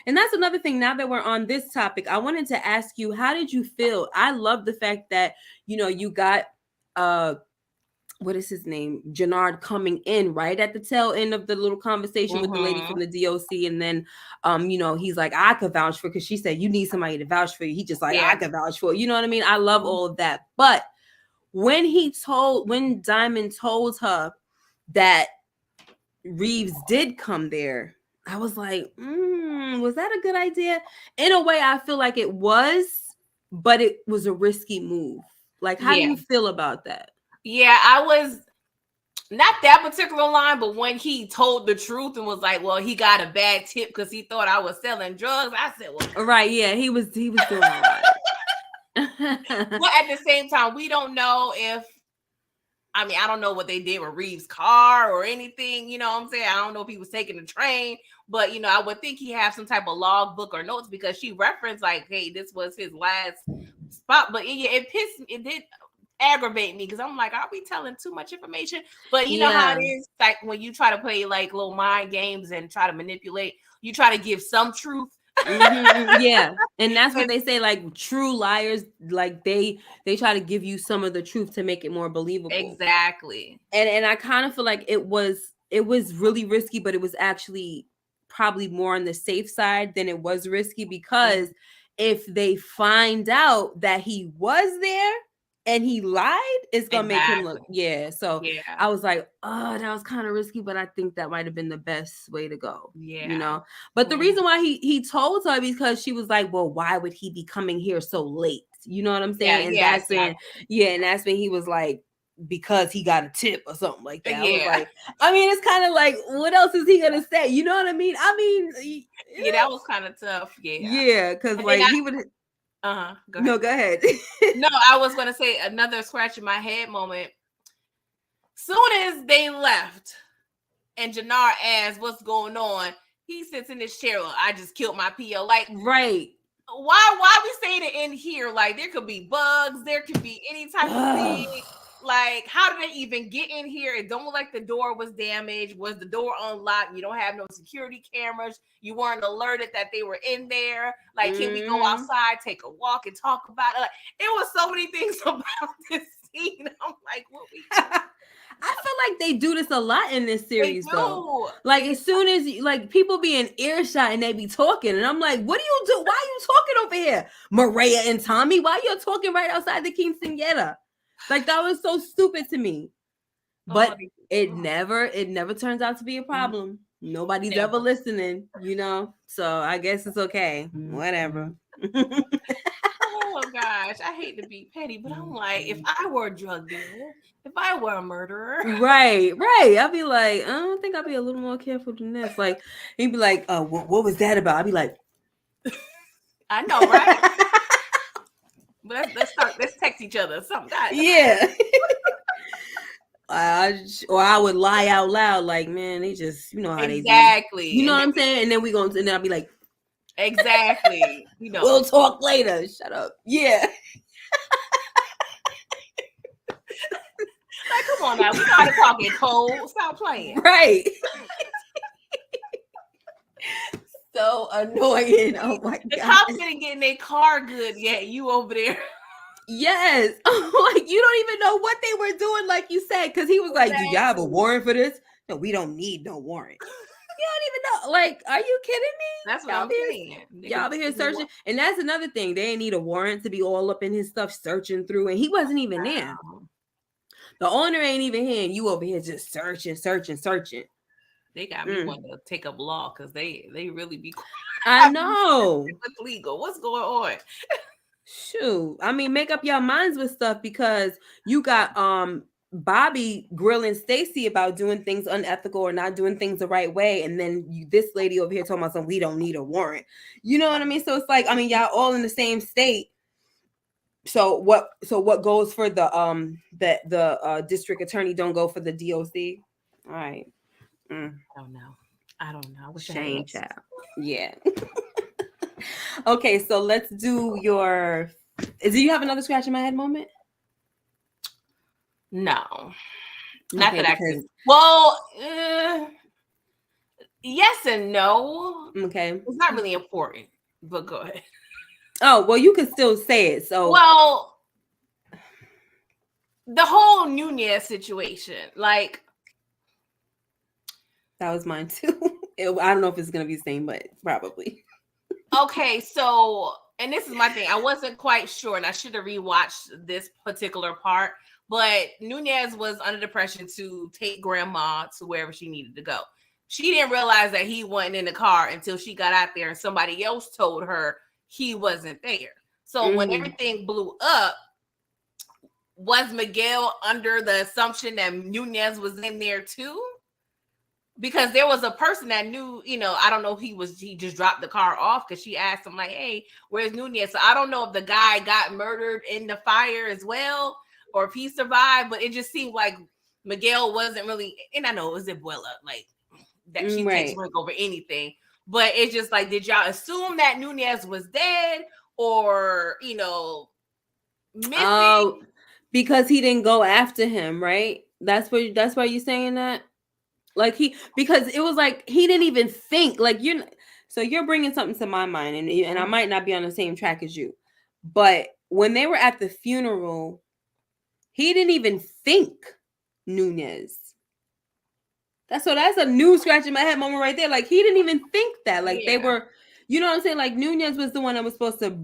and that's another thing. Now that we're on this topic, I wanted to ask you, how did you feel? I love the fact that, you got, what is his name? Janard coming in right at the tail end of the little conversation with the lady from the DOC. And then, he's like, I could vouch for, because she said, you need somebody to vouch for you. He just like, I could vouch for you. You know what I mean? I love all of that. But when Diamond told her that Reeves did come there, I was like, was that a good idea? In a way, I feel like it was, but it was a risky move. Like, how do you feel about that? Yeah, I was not that particular line, but when he told the truth and was like, well, he got a bad tip because he thought I was selling drugs, I said, well, right, yeah, he was doing all right. But at the same time, we don't know I don't know what they did with Reeves' car or anything, you know what I'm saying? I don't know if he was taking the train, but, I would think he have some type of logbook or notes because she referenced like, hey, this was his last spot. But it did aggravate me because I'm like, are we telling too much information? But you know how it is, like when you try to play like little mind games and try to manipulate, you try to give some truth. Yeah, and that's what they say, like true liars, like they try to give you some of the truth to make it more believable. Exactly. And I kind of feel like it was really risky, but it was actually probably more on the safe side than it was risky, because if they find out that he was there and he lied, it's gonna make him look so I was like, oh, that was kind of risky, but I think that might have been the best way to go. But the reason why he told her, because she was like, well, why would he be coming here so late? You know what I'm saying? And that's when and that's when he was like, because he got a tip or something like that. I was like, it's kind of like, what else is he gonna say? You know what I mean? That was kind of tough. Because like he would. Go no, go ahead. No, I was going to say another scratch in my head moment. Soon as they left and Janard asked what's going on, he sits in his chair. I just killed my PO. Like, right. Why we saying it in here? Like, there could be bugs. There could be any type of thing. Like, how did they even get in here? It don't look like the door was damaged. Was the door unlocked? You don't have no security cameras. You weren't alerted that they were in there. Like, can we go outside, take a walk, and talk about it? Like, it was so many things about this scene. I'm like, what we? I feel like they do this a lot in this series, They though. do. Like, as soon as like people be in earshot and they be talking, and I'm like, what do you do? Why are you talking over here, Maria and Tommy? Why you talking right outside the quinceañera? Like, that was so stupid to me. But it never turns out to be a problem. Nobody's ever listening, you know. So I guess it's okay. Whatever. Oh gosh, I hate to be petty, but I'm like, if I were a drug dealer, if I were a murderer, right. I'd be like, I don't think I'd be a little more careful than this. Like, he'd be like, what was that about? I'd be like, I know, right? But let's text each other something. Yeah. Or I would lie out loud, like, man, they just, you know how they do. Exactly. You know what I'm saying? And then and then I'll be like, exactly. You know, we'll talk later. Shut up. Yeah. Like, come on now, we gotta talk in code. Stop playing. Right. So annoying. Oh my god. The cops didn't get in their car good yet. You over there. Yes. Like, you don't even know what they were doing, like you said, because he was like, do y'all have a warrant for this? No, we don't need no warrant. You don't even know. Like, are you kidding me? That's what I'm saying. Y'all be here searching. And that's another thing. They didn't need a warrant to be all up in his stuff searching through. And he wasn't even there. The owner ain't even here. And you over here just searching. They got me wanting to take up law because they really be. I know. It's legal. What's going on? Shoot. I mean, make up your minds with stuff, because you got Bobby grilling Stacy about doing things unethical or not doing things the right way, and then this lady over here talking about something, we don't need a warrant. You know what I mean? So it's like, I mean, y'all all in the same state. So what goes for the district attorney don't go for the DOC? All right. I don't know. Shame, child. Yeah. Okay, so let's do your. Do you have another scratch in my head moment? No, not that I can. Well, yes and no. Okay, it's not really important, but go ahead. Oh, well, you can still say it. So, well, the whole Nunes situation, like, that was mine too. I don't know if it's gonna be the same, but probably. Okay, so, and this is my thing. I wasn't quite sure, and I should have rewatched this particular part. But Nunes was under the pressure to take grandma to wherever she needed to go. She didn't realize that he wasn't in the car until she got out there and somebody else told her he wasn't there. So when everything blew up, was Miguel under the assumption that Nunes was in there too? Because there was a person that knew, you know, I don't know if he just dropped the car off, because she asked him like, hey, where's Nunes? So I don't know if the guy got murdered in the fire as well, or if he survived, but it just seemed like Miguel wasn't really, and I know it was Abuela, like, that she takes rank over anything, but it's just like, did y'all assume that Nunes was dead, or, you know, missing? Because he didn't go after him, right? That's why you're saying that? Like, because it was like, he didn't even think, like, so you're bringing something to my mind, and I might not be on the same track as you, but when they were at the funeral, he didn't even think Nunes. That's a new scratch in my head moment right there. Like, he didn't even think that. Like, they were, you know what I'm saying? Like, Nunes was the one that was supposed to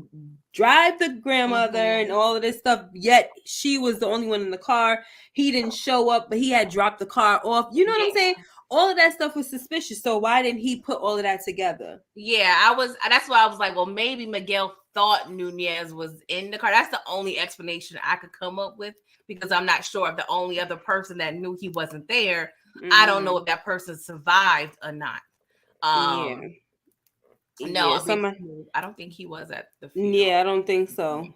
drive the grandmother and all of this stuff, yet she was the only one in the car. He didn't show up, but he had dropped the car off. You know what I'm saying? All of that stuff was suspicious. So why didn't he put all of that together? Yeah, that's why I was like, well, maybe Miguel thought Nunes was in the car. That's the only explanation I could come up with, because I'm not sure if the only other person that knew he wasn't there, I don't know if that person survived or not. No, I don't think he was at the funeral. Yeah, I don't think so.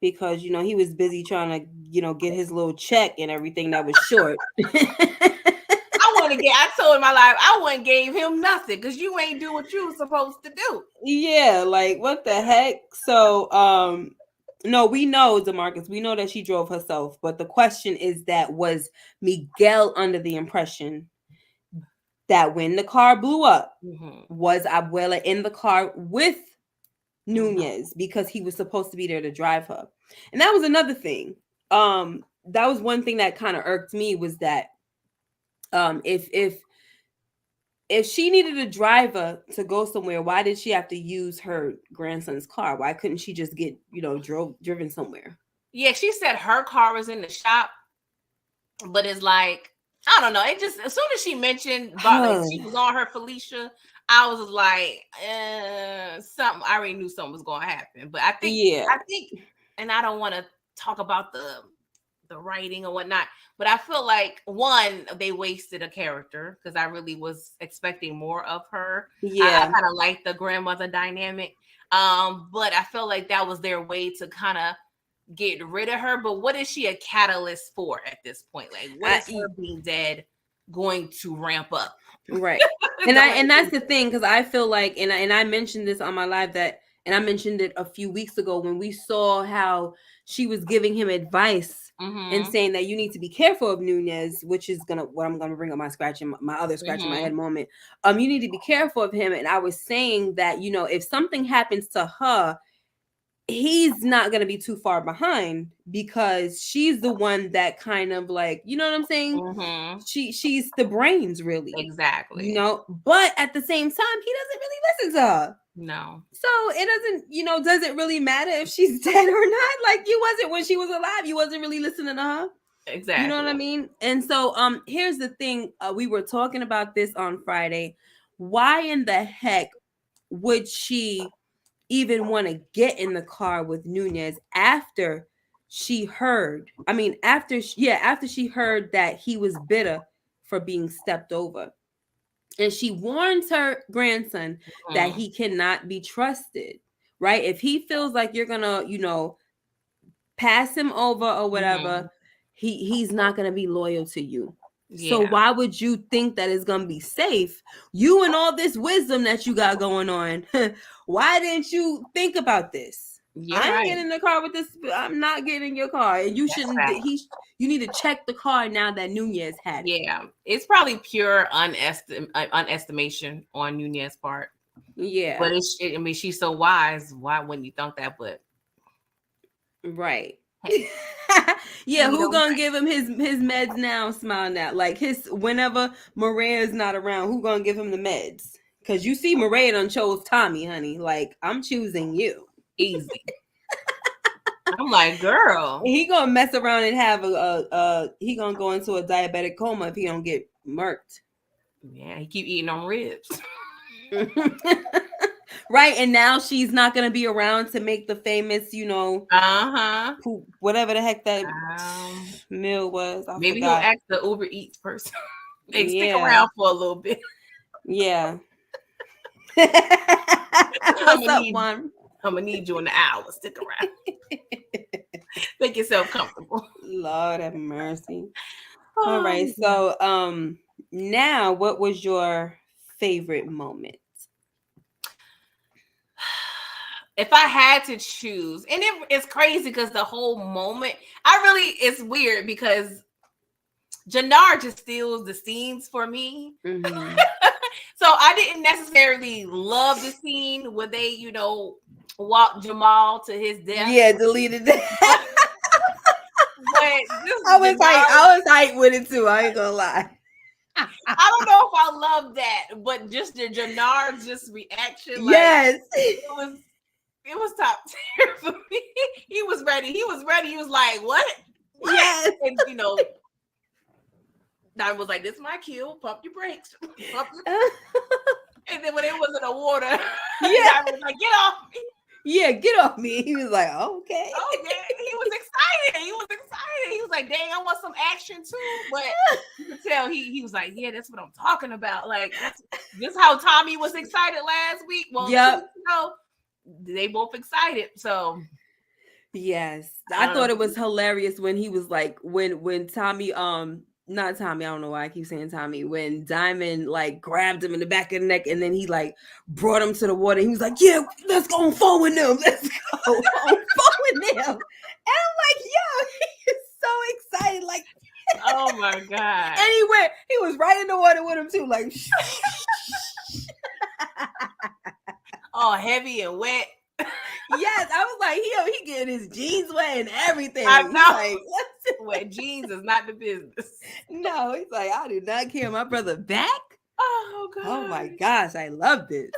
Because, you know, he was busy trying to, you know, get his little check and everything that was short. I told him I wouldn't gave him nothing, because you ain't do what you were supposed to do. Yeah, like, what the heck? So, no, we know, DeMarcus, we know that she drove herself, but the question is that, was Miguel under the impression that when the car blew up, was Abuela in the car with Nunes, because he was supposed to be there to drive her? And that was another thing. that was one thing that kind of irked me, was that if she needed a driver to go somewhere, why did she have to use her grandson's car? Why couldn't she just get, driven somewhere? Yeah, she said her car was in the shop, but it's like, I don't know. It just, as soon as she mentioned that she was on her Felicia, I was like, something. I already knew something was going to happen. But I think, and I don't want to talk about the writing or whatnot, but I feel like, one, they wasted a character, because I really was expecting more of her. I kind of like the grandmother dynamic, but I feel like that was their way to kind of get rid of her. But what is she a catalyst for at this point? Like, what is her being dead going to ramp up? Right. And that's the thing, because I feel like, and I mentioned this on my live, and I mentioned it a few weeks ago when we saw how she was giving him advice and saying that you need to be careful of Nunes, which is what I'm gonna bring up my other scratch in my head moment. You need to be careful of him. And I was saying that, if something happens to her, he's not going to be too far behind, because she's the one that kind of, like, you know what I'm saying? She's the brains, really. Exactly. But at the same time, he doesn't really listen to her. No. So it doesn't, does it really matter if she's dead or not? Like, you wasn't, when she was alive, you wasn't really listening to her. Exactly. You know what I mean? And so here's the thing. We were talking about this on Friday. Why in the heck would she even want to get in the car with Nunes after she heard? After she heard that he was bitter for being stepped over. And she warns her grandson that he cannot be trusted, right? If he feels like you're going to, pass him over or whatever, he's not going to be loyal to you. Yeah. So why would you think that it's going to be safe? You and all this wisdom that you got going on, why didn't you think about this? I'm getting in the car with this. I'm not getting in your car. And you shouldn't. You need to check the car now that Nunes had it. Yeah. It's probably pure unestimation on Nunes' part. Yeah. But she's so wise. Why wouldn't you think that? But right. Yeah, who gonna give him his meds now? Smile now. Like, whenever Maria's not around, who gonna give him the meds? Because you see, Maria done chose Tommy, honey. Like, I'm choosing you. Easy. I'm like, girl. He gonna mess around and have he gonna go into a diabetic coma if he don't get murked. Yeah, he keep eating on ribs. Right, and now she's not gonna be around to make the famous, whatever the heck that meal was. Maybe he'll ask the Uber Eats person. Hey, stick around for a little bit. Yeah. What's up, Juan? I'm gonna need you in the hour. Stick around. Make yourself comfortable. Lord have mercy. All right, so now, what was your favorite moment? If I had to choose, and it's crazy because the whole moment, it's weird because Janard just steals the scenes for me. So I didn't necessarily love the scene where they, walked Jamal to his death. Yeah, deleted that. But I was hyped with it too. I ain't gonna lie. I don't know if I love that, but just the Janard's reaction. Like, yes. It was top tier for me. He was ready. He was like, what? Yes. And, I was like, this is my cue. Pump your brakes. And then when it was in the water, I was like, get off me. Yeah, get off me. He was like, okay. He was excited. He was like, dang, I want some action too. But you could tell he was like, yeah, that's what I'm talking about. Like, this how Tommy was excited last week. Well, they both excited. So yes, I thought it was hilarious when he was like, when Tommy, not Tommy, I don't know why I keep saying Tommy, when Diamond like grabbed him in the back of the neck and then he like brought him to the water. He was like, yeah, let's go on phone with them. Let's go on phone with them. And I'm like, yo, he is so excited. Like, oh my God. Anyway, he was right in the water with him too. Like, all heavy and wet. Yes, I was like, he getting his jeans wet and everything. I know. Like, Wet jeans is not the business. No, he's like, I do not care. My brother back. Oh god. Oh my gosh, I love this.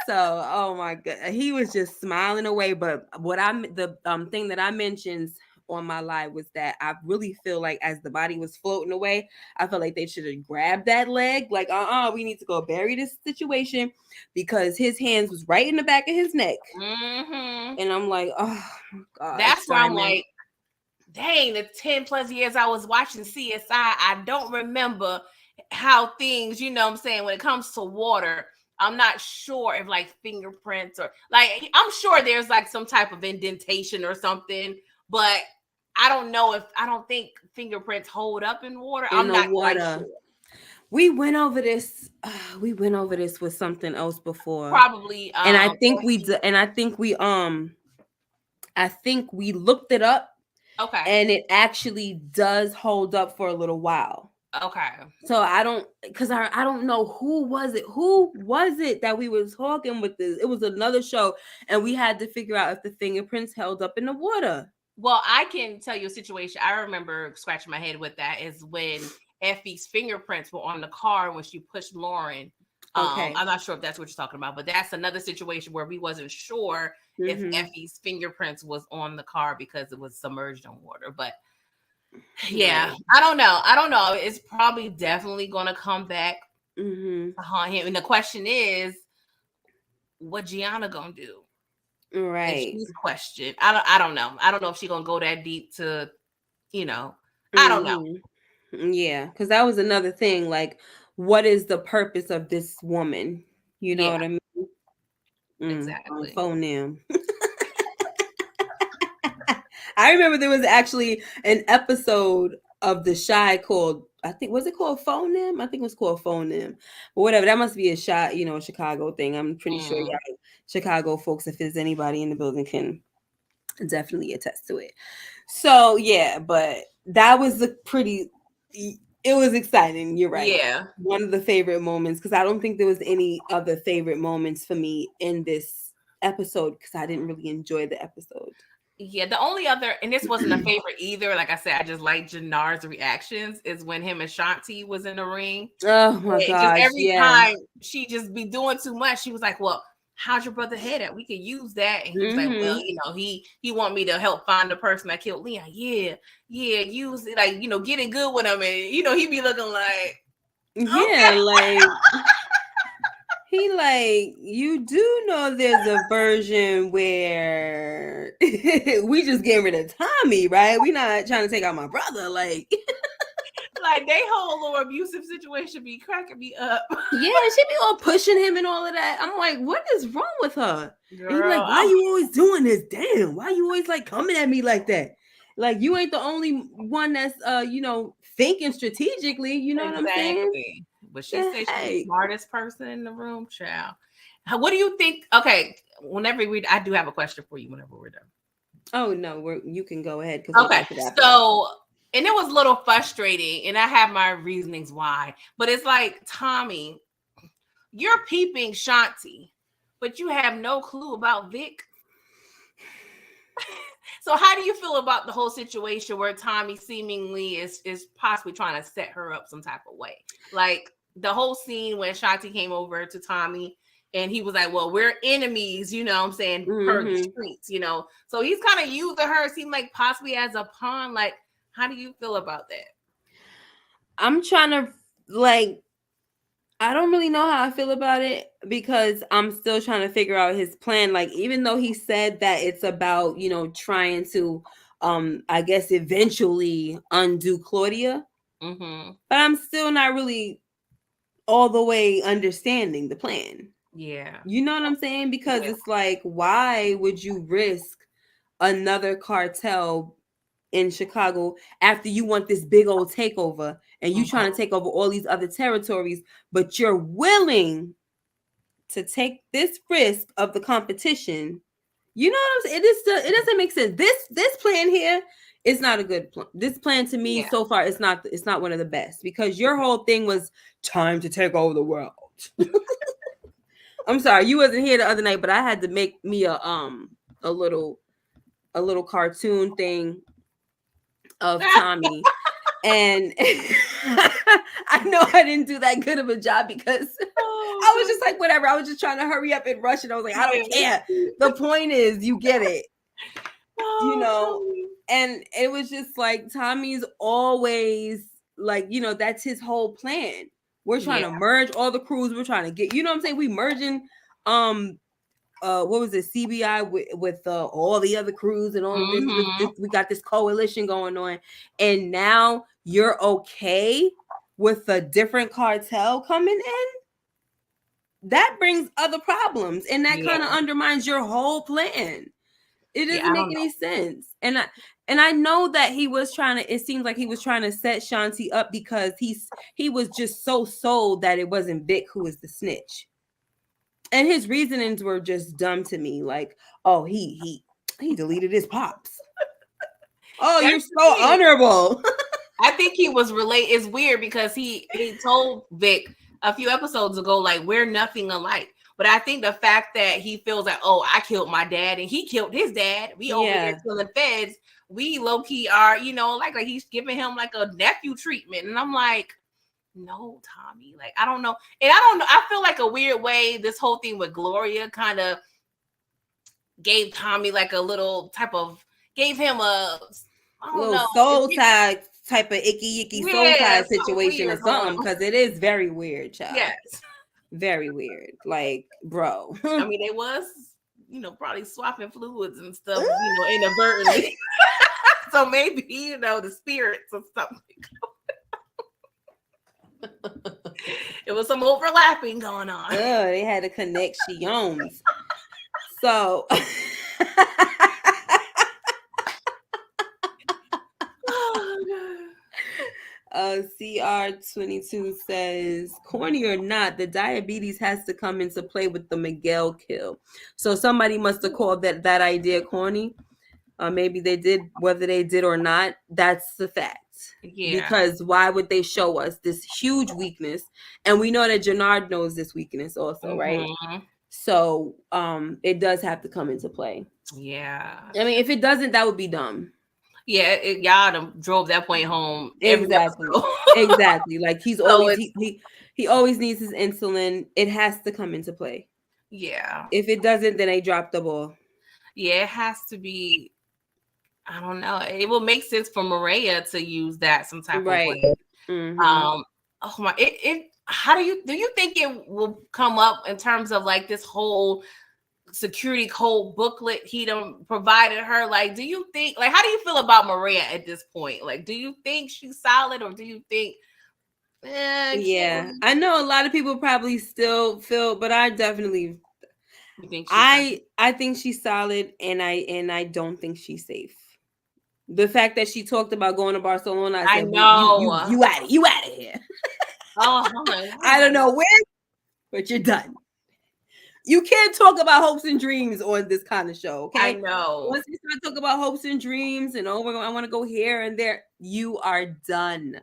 So, oh my god, he was just smiling away. But what the thing that I mentioned on my live was that I really feel like as the body was floating away, I felt like they should have grabbed that leg. Like, we need to go bury this situation because his hands was right in the back of his neck. Mm-hmm. And I'm like, oh my god. That's where I'm like, dang, the 10 plus years I was watching CSI, I don't remember how things, you know what I'm saying, when it comes to water, I'm not sure if like fingerprints or like, I'm sure there's like some type of indentation or something, but I don't think fingerprints hold up in water. I'm not quite sure. We went over this. We went over this with something else before. Probably. And I think I think we looked it up. Okay. And it actually does hold up for a little while. Okay. So I don't know who was it that we were talking with this. It was another show, and we had to figure out if the fingerprints held up in the water. Well, I can tell you a situation. I remember scratching my head with that is when Effie's fingerprints were on the car when she pushed Lauren. Okay. I'm not sure if that's what you're talking about, but that's another situation where we wasn't sure if Effie's fingerprints was on the car because it was submerged in water. But yeah, right. I don't know. It's probably definitely going to come back on him. And the question is, what Gianna going to do? Right. She's questioned. I don't know. I don't know if she's going to go that deep to, I don't know. Yeah, because that was another thing. Like, what is the purpose of this woman? You know what I mean? Exactly. Phone them. I remember there was actually an episode of The Shy called, was it called Phone Them? I think it was called Phone Them. But whatever, that must be a Chicago thing. I'm pretty sure y'all Chicago folks, if there's anybody in the building, can definitely attest to it. So yeah, but that was it was exciting. You're right. Yeah. One of the favorite moments, because I don't think there was any other favorite moments for me in this episode because I didn't really enjoy the episode. Yeah, the only other, and this wasn't a favorite either, like I said, I just like Janard's reactions, is when him and Shanti was in the ring. Oh my gosh. Just every time she just be doing too much, she was like, well, how's your brother head at? We could use that. And he was like, well, he want me to help find the person that killed Leon. Yeah, use it, like, getting good with him. And, he be looking like, yeah, like... He like, you do know there's a version where we just getting rid of Tommy, right? We not trying to take out my brother, like they whole little abusive situation be cracking me up. Yeah, she be all pushing him and all of that. I'm like, what is wrong with her? Girl, and he's like, why you always doing this? Damn, why you always like coming at me like that? Like, you ain't the only one that's thinking strategically. You know what I'm saying? But she said she's the smartest person in the room, child. What do you think? Okay, I do have a question for you whenever we're done. Oh no, you can go ahead. Okay, so, and it was a little frustrating, and I have my reasonings why. But it's like, Tommy, you're peeping Shanti, but you have no clue about Vic. So how do you feel about the whole situation where Tommy seemingly is possibly trying to set her up some type of way? Like the whole scene when Shanti came over to Tommy and he was like, well, we're enemies, what I'm saying, per the streets, So he's kind of using her, seem like possibly as a pawn. Like, how do you feel about that? I'm trying to, I don't really know how I feel about it because I'm still trying to figure out his plan. Like, even though he said that it's about, trying to, I guess, eventually undo Claudia, but I'm still not really all the way understanding the plan. Yeah. You know what I'm saying? Because it's like, why would you risk another cartel in Chicago after you want this big old takeover and you trying to take over all these other territories, but you're willing to take this risk of the competition? You know what I'm saying? It doesn't make sense. This plan here is not a good plan. This plan to me so far it's not one of the best because your whole thing was time to take over the world. I'm sorry, you wasn't here the other night, but I had to make me a little cartoon thing of Tommy. And I know I didn't do that good of a job because I was just like, whatever. I was just trying to hurry up and rush it. I was like, I don't care. The point is, you get it. You know, and it was just like Tommy's always like, you know, that's his whole plan. We're trying to merge all the crews. We're trying to get, you know what I'm saying? We merging what was it, CBI with all the other crews and all of this, we got this coalition going on, and now you're okay with a different cartel coming in. That brings other problems, and that kind of undermines your whole plan. It doesn't make any sense. And I know that he was trying to, it seems like he was trying to set Shanti up because he was just so sold that it wasn't Vic who was the snitch. And his reasonings were just dumb to me. Like, oh, he deleted his pops. Oh, you're so honorable. I think he was It's weird because he told Vic a few episodes ago, like, we're nothing alike. But I think the fact that he feels like, oh, I killed my dad and he killed his dad. We over here killing feds. We low key are, you know, like he's giving him like a nephew treatment. And I'm like, no, Tommy, like, I don't know. And I don't know. I feel like a weird way this whole thing with Gloria kind of gave Tommy like a little type of, gave him a, I don't know, soul tie type of icky soul tie situation or something, because it is very weird, child. Yes. Very weird. Like, bro. I mean, they was, you know, probably swapping fluids and stuff, you know, inadvertently. So maybe, you know, the spirits or something. It was some overlapping going on. They had a connections. So CR22 says, corny or not, the diabetes has to come into play with the Miguel kill. So somebody must have called that idea corny. Maybe they did, whether they did or not, that's the fact. Yeah. Because why would they show us this huge weakness? And we know that Janard knows this weakness also, right? So it does have to come into play. Yeah. I mean, if it doesn't, that would be dumb. Yeah, y'all drove that point home. Exactly. Exactly. Like he's always he always needs his insulin. It has to come into play. Yeah. If it doesn't, then they drop the ball. Yeah, it has to be. I don't know. It will make sense for Maria to use that some type of way. Mm-hmm. Oh my! How do you think it will come up in terms of like this whole security code booklet he done provided her? Like, do you think, like, how do you feel about Maria at this point? Like, do you think she's solid, or do you think yeah, I know a lot of people probably still feel, but I definitely think I think she's solid, and I don't think she's safe. The fact that she talked about going to Barcelona, I said, know you out of here. Oh my God. I don't know when, but you're done. You can't talk about hopes and dreams on this kind of show, okay? I know. Once you start talking about hopes and dreams and I want to go here and there, you are done.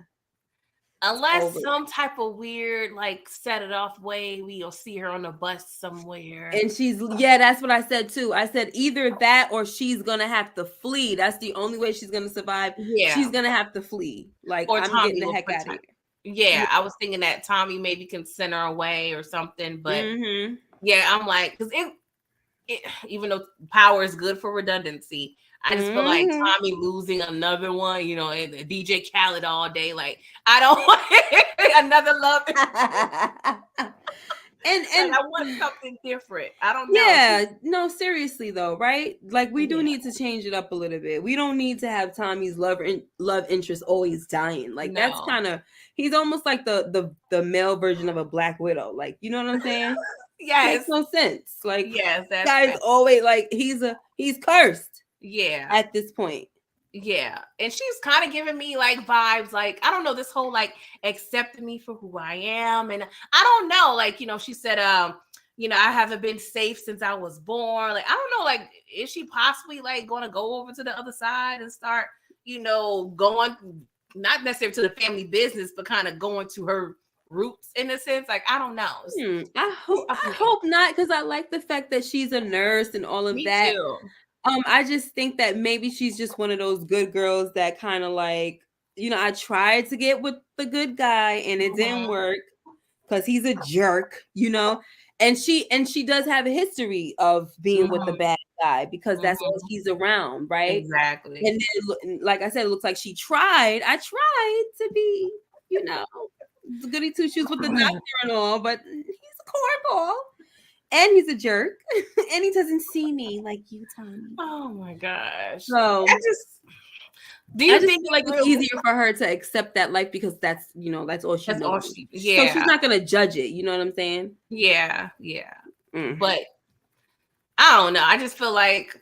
Unless some type of weird, like, set it off way, we'll see her on a bus somewhere. And that's what I said too. I said either that or she's gonna have to flee. That's the only way she's gonna survive. Yeah, she's gonna have to flee. Like, or I'm Tommy getting the heck out of here. Yeah, I was thinking that Tommy maybe can send her away or something, but yeah, I'm like, because it even though power is good for redundancy, I just feel like Tommy losing another one, you know, and DJ Khaled all day. Like, I don't want another love. and I want something different. I don't know. Yeah, no, seriously though, right? Like, we do need to change it up a little bit. We don't need to have Tommy's love interest always dying. Like, that's kind of, he's almost like the male version of a Black Widow. Like, you know what I'm saying? Yes. Makes no sense. Like, yes, that's guy's always like, he's cursed. Yeah. At this point. Yeah. And she's kind of giving me like vibes, like, I don't know, this whole like accepting me for who I am. And I don't know, like, you know, she said, you know, I haven't been safe since I was born. Like, I don't know, like, is she possibly like going to go over to the other side and start, you know, going, not necessarily to the family business, but kind of going to her roots in a sense? Like, I don't know. I hope not, because I like the fact that she's a nurse and all of that. Too. I just think that maybe she's just one of those good girls that kind of like, I tried to get with the good guy and it didn't work because he's a jerk, and she does have a history of being with the bad guy because that's all he's around, right? Exactly. And then, like I said, it looks like she tried. I tried to be, goody two shoes with the doctor and all, but he's a cornball. And he's a jerk. And he doesn't see me like you, Tommy. Oh my gosh. So do you think feel like it's easier for her to accept that life because that's all she knows. So she's not gonna judge it. You know what I'm saying? Yeah. But I don't know. I just feel like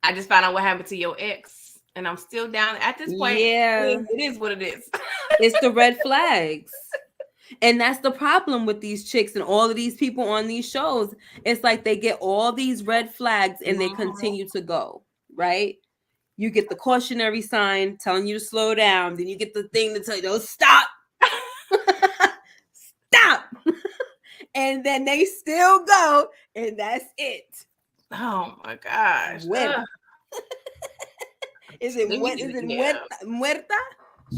I just found out what happened to your ex, and I'm still down at this point. Yeah, it is what it is. It's the red flags. And that's the problem with these chicks and all of these people on these shows. It's like they get all these red flags and they continue to go, right? You get the cautionary sign telling you to slow down. Then you get the thing to tell you, no, stop. Stop. And then they still go. And that's it. Oh, my gosh. Is it muerta?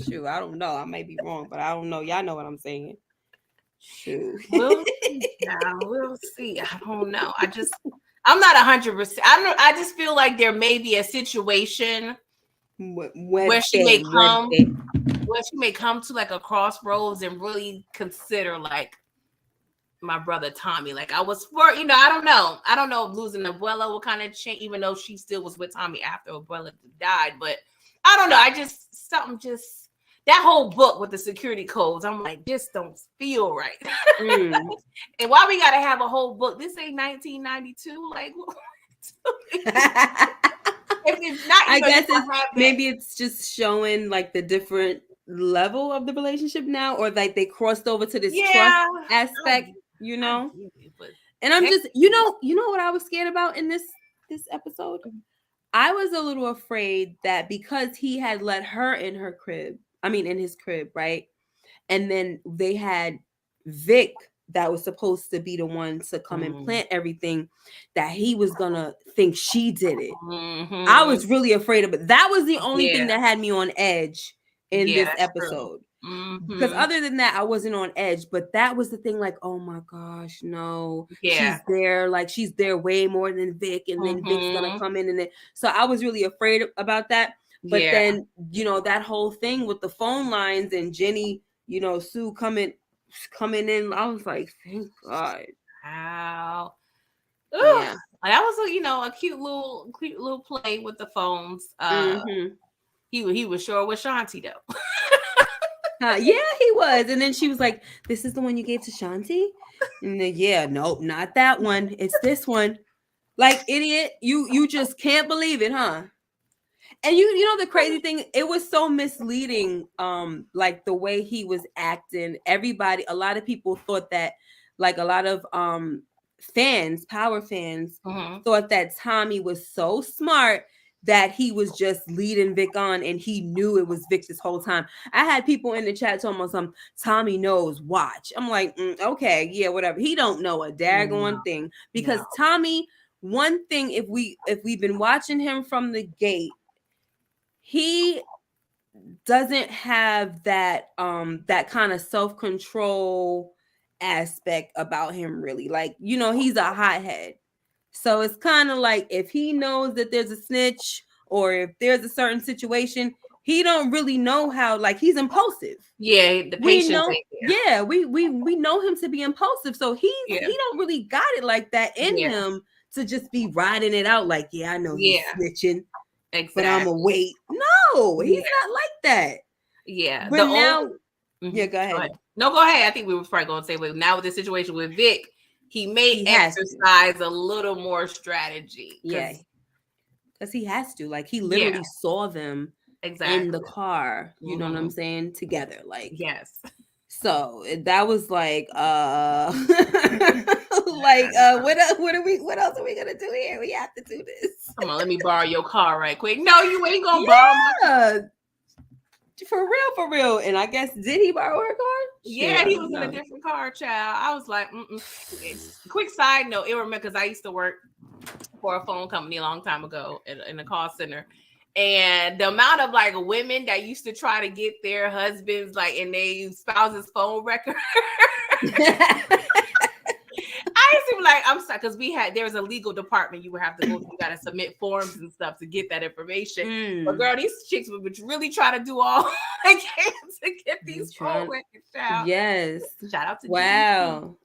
Shoot, I don't know. I may be wrong, but I don't know. Y'all know what I'm saying. Shoot. We'll see. I don't know. I'm not 100%. I just feel like there may be a situation where she may come to like a crossroads and really consider like my brother Tommy. Like I was for, I don't know. I don't know if losing Abuela will kind of change, even though she still was with Tommy after Abuela died. But I don't know. That whole book with the security codes, I'm like, this don't feel right. And why we gotta have a whole book? This ain't 1992. Like, if it's not, I guess maybe it's just showing like the different level of the relationship now, or like they crossed over to this trust aspect, And I'm just, what I was scared about in this episode? I was a little afraid that because he had let her in his crib, right? And then they had Vic that was supposed to be the one to come and plant everything, that he was gonna think she did it. I was really afraid of it. That was the only thing that had me on edge in this episode. Because other than that, I wasn't on edge. But that was the thing, like, oh my gosh, no. She's there, like she's there way more than Vic, and then Vic's gonna come in and then so I was really afraid about that. But then, that whole thing with the phone lines and Jenny, Sue coming in, I was like, thank God. Wow. Yeah. That was a cute little play with the phones. He was sure with Shanti though. Yeah, he was. And then she was like, this is the one you gave to Shanti? And then, nope, not that one. It's this one. Like, idiot, you just can't believe it, huh? And the crazy thing, it was so misleading, like the way he was acting. A lot of people thought that, like a lot of power fans, thought that Tommy was so smart that he was just leading Vic on and he knew it was Vic this whole time. I had people in the chat talking about Tommy knows, watch. I'm like, okay, yeah, whatever. He don't know a daggone thing because Tommy, one thing, if we've been watching him from the gate, he doesn't have that kind of self-control aspect about him, really. Like, he's a hothead. So it's kind of like if he knows that there's a snitch or if there's a certain situation, he don't really know how, like, he's impulsive. Yeah, the patience. We know him to be impulsive. So he don't really got it like that in him to just be riding it out like, I know he's snitching. Exactly. But I'm gonna wait. No, he's not like that. Yeah. But now, go ahead. No, go ahead. I think we were probably going to say, now with the situation with Vic, he may exercise a little more strategy. Yeah. Because he has to. Like, he literally saw them in the car. You know what I'm saying? Together. Like, yes. So that was like, what else are we gonna do here? We have to do this. Come on, let me borrow your car right quick. No, you ain't gonna borrow my car. For real. And I guess, did he borrow her car? Yeah, he was in a different car, child. I was like, quick side note, it remember because I used to work for a phone company a long time ago in a call center. And the amount of like women that used to try to get their husbands like in their spouse's phone record. I used to be like, I'm sorry, because there's a legal department you would have to go to. You got to submit forms and stuff to get that information. But girl, these chicks would really try to do all they can to get these phone records out. Yes. Shout out to wow.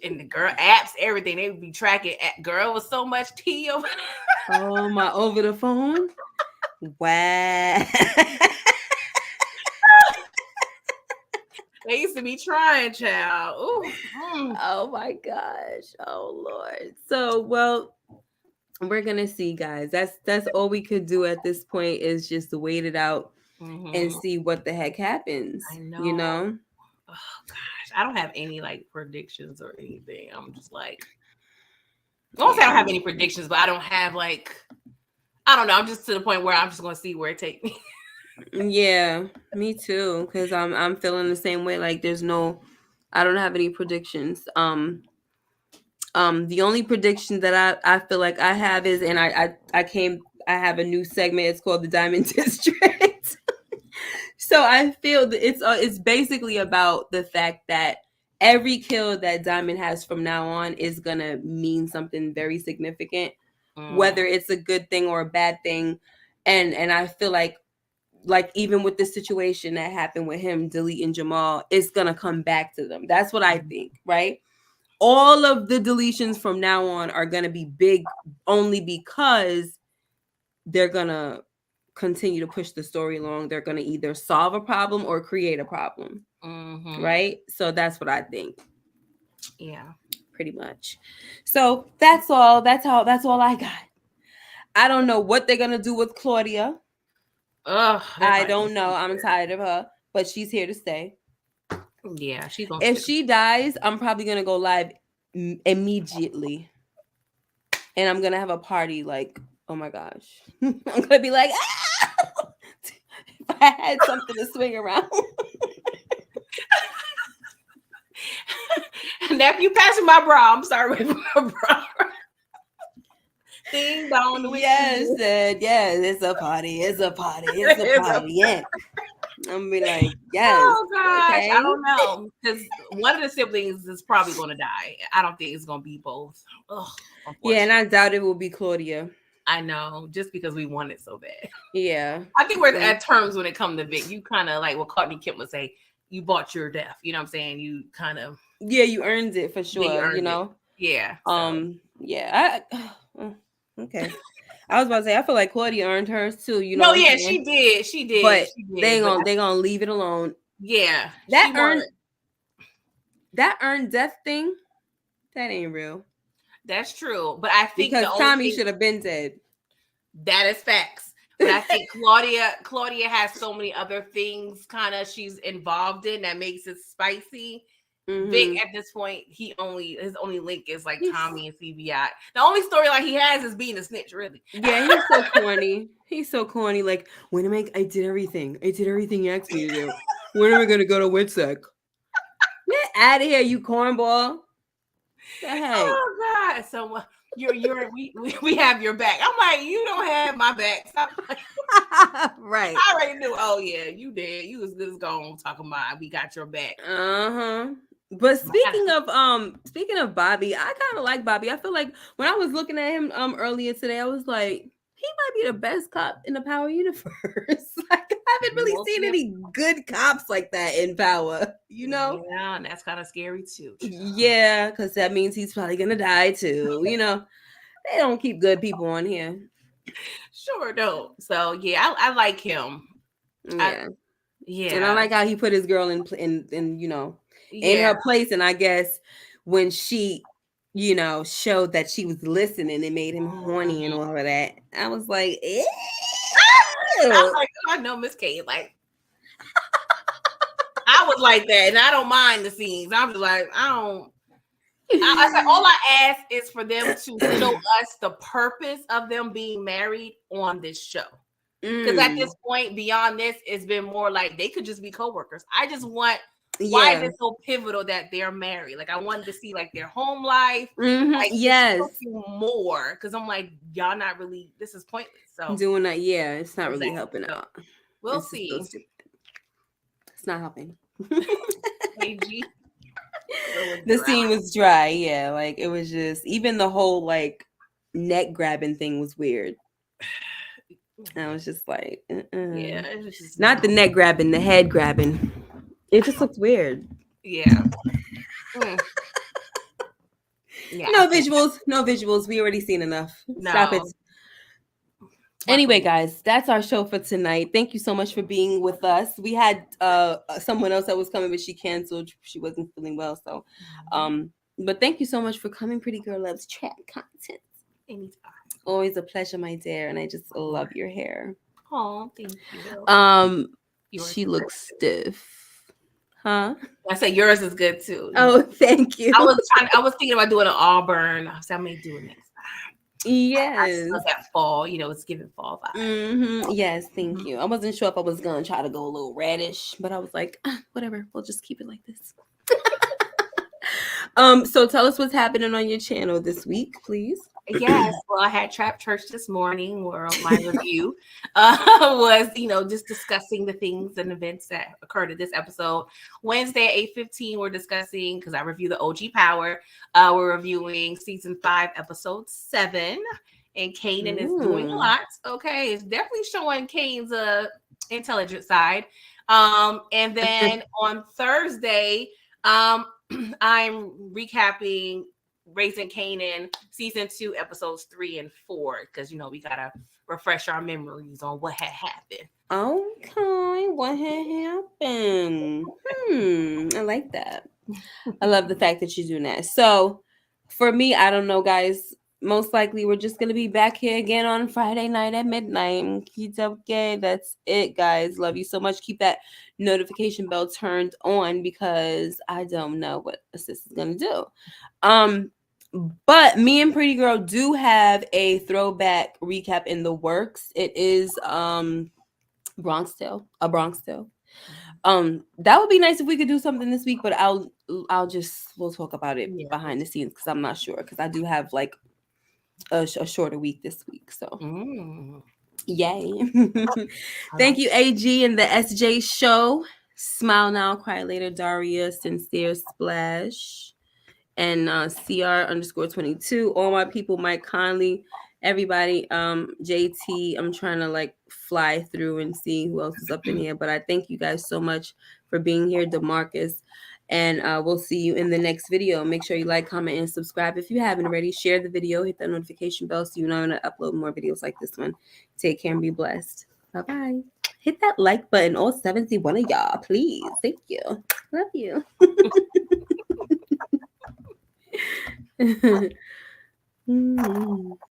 And the girl apps, everything they would be tracking. Girl was so much tea over. Oh my, over the phone. Wow. They used to be trying, child. Ooh. Oh my gosh. Oh Lord. So, well, we're gonna see, guys. That's all we could do at this point is just to wait it out and see what the heck happens. I know. You know. Oh gosh, I don't have any like predictions or anything. I'm just like, I won't say I don't have any predictions, but I don't have like, I don't know. I'm just to the point where I'm just gonna see where it takes me. Yeah, me too. Because I'm feeling the same way. Like I don't have any predictions. The only prediction that I feel like I have is, and I have a new segment. It's called the Diamond District. So I feel that it's basically about the fact that every kill that Diamond has from now on is gonna mean something very significant, whether it's a good thing or a bad thing. And I feel like even with the situation that happened with him deleting Jamal, it's gonna come back to them. That's what I think, right? All of the deletions from now on are gonna be big only because they're gonna continue to push the story along. They're gonna either solve a problem or create a problem, right? So that's what I think. Yeah, pretty much. So that's all. That's all I got. I don't know what they're gonna do with Claudia. I don't know. I'm tired of her, but she's here to stay. Yeah, she's gonna. If she dies, I'm probably gonna go live immediately, and I'm gonna have a party. Like, oh my gosh, I'm gonna be like, ah! If I had something to swing around. Nephew, passing my bra. I'm sorry, with my bra. Ding dong. Yes, it's a party. It's a party. It's a party. Yeah. I'm gonna be like, yes. Oh gosh, okay. I don't know, because one of the siblings is probably going to die. I don't think it's going to be both. Ugh, yeah, and I doubt it will be Claudia. I know, just because we want it so bad. Yeah, I think we're at terms when it comes to Vic. You kind of like what Courtney Kemp would say. You bought your death. You know what I'm saying? You kind of you earned it for sure. You know. Yeah. Yeah. Okay. I was about to say, I feel like Claudia earned hers too. You know. No, yeah, she did. She did. But she did, they gonna leave it alone. Yeah. That earned death thing, that ain't real. That's true. But I think because Tommy should have been dead. That is facts. But I think Claudia has so many other things kind of she's involved in that makes it spicy. Vic at this point, his only link is like Tommy and CBI. The only storyline he has is being a snitch, really. Yeah, he's so corny. He's so corny. Like, when am I did everything. I did everything you asked me to do. When am I gonna go to WITSEC? Get out of here, you cornball. The heck? Oh God. So we have your back. I'm like, you don't have my back. Stop. Right. I already knew. Oh yeah, you did. You was good as gone talking about we got your back. But speaking of Bobby, I kind of like Bobby. I feel like when I was looking at him earlier today, I was like, he might be the best cop in the Power universe. Like, I haven't really seen any good cops like that in Power, you know? Yeah, and that's kind of scary too. Yeah, because that means he's probably gonna die too. You know, they don't keep good people on here. Sure don't. So yeah, I like him. Yeah, and I like how he put his girl in you know, in her place. And I guess when she, you know, showed that she was listening, it made him horny and all of that. I was like, ew. I was like, I know Miss K. Like, I was like that, and I don't mind the scenes. I'm just like, I said, all I ask is for them to show us the purpose of them being married on this show. Because at this point, beyond this, it's been more like they could just be coworkers. I just want why is Yeah. it so pivotal that they're married? Like I wanted to see like their home life, like just Yes. something more. Because I'm like, y'all not really. This is pointless. So Doing that, yeah, it's not really exactly. helping So out. we'll It's just so see. stupid. It's not helping. AG. It was The dry. scene was dry, yeah. Like it was just even the whole like neck grabbing thing was weird. I was just like, Yeah, it was just not the neck grabbing, the head grabbing. It just looked weird. Yeah. Mm. Yeah. No visuals, no visuals. We already seen enough. Stop it. No. Anyway, guys, that's our show for tonight. Thank you so much for being with us. We had someone else that was coming, but she canceled. She wasn't feeling well, so but thank you so much for coming. Pretty Girl Loves Chat Content. Anytime. Always a pleasure, my dear, and I just love your hair. Oh, thank you. Yours She looks stiff. Huh? I said yours is good too. Oh, thank you. I was thinking about doing an auburn. I may do it next time. Yes. I still that fall, it's giving fall vibe. Yes, thank you. I wasn't sure if I was gonna try to go a little reddish, but I was like, whatever, we'll just keep it like this. So tell us what's happening on your channel this week, please. Yes, well, I had Trap Church this morning where my review was, just discussing the things and events that occurred in this episode. Wednesday at 8:15, we're discussing, because I review the OG Power, we're reviewing season 5, episode 7, and Kanan is doing a lot. Okay, it's definitely showing Kane's intelligent side. And then on Thursday, I'm recapping Raising Kanan season 2 episodes 3 and 4 because we gotta refresh our memories on what had happened. Okay, what had happened? I like that. I love the fact that you're doing that. So for me, I don't know, guys. Most likely we're just gonna be back here again on Friday night at midnight. Okay, that's it, guys. Love you so much. Keep that notification bell turned on because I don't know what Assist is gonna do. But me and Pretty Girl do have a throwback recap in the works. It is Bronx Tale. That would be nice if we could do something this week, but we'll talk about it behind the scenes because I'm not sure because I do have like a shorter week this week. So yay. Thank you, AG and the SJ show. Smile Now, Cry Later, Daria, Sincere Splash, and CR_22. All my people, Mike Conley, everybody, JT. I'm trying to like fly through and see who else is up in here, but I thank you guys so much for being here, DeMarcus, and we'll see you in the next video. Make sure you like, comment, and subscribe if you haven't already. Share the video, hit that notification bell so you know when I upload more videos like this one. Take care and be blessed. Bye-bye. Hit that like button, all 71 of y'all, please. Thank you. Love you.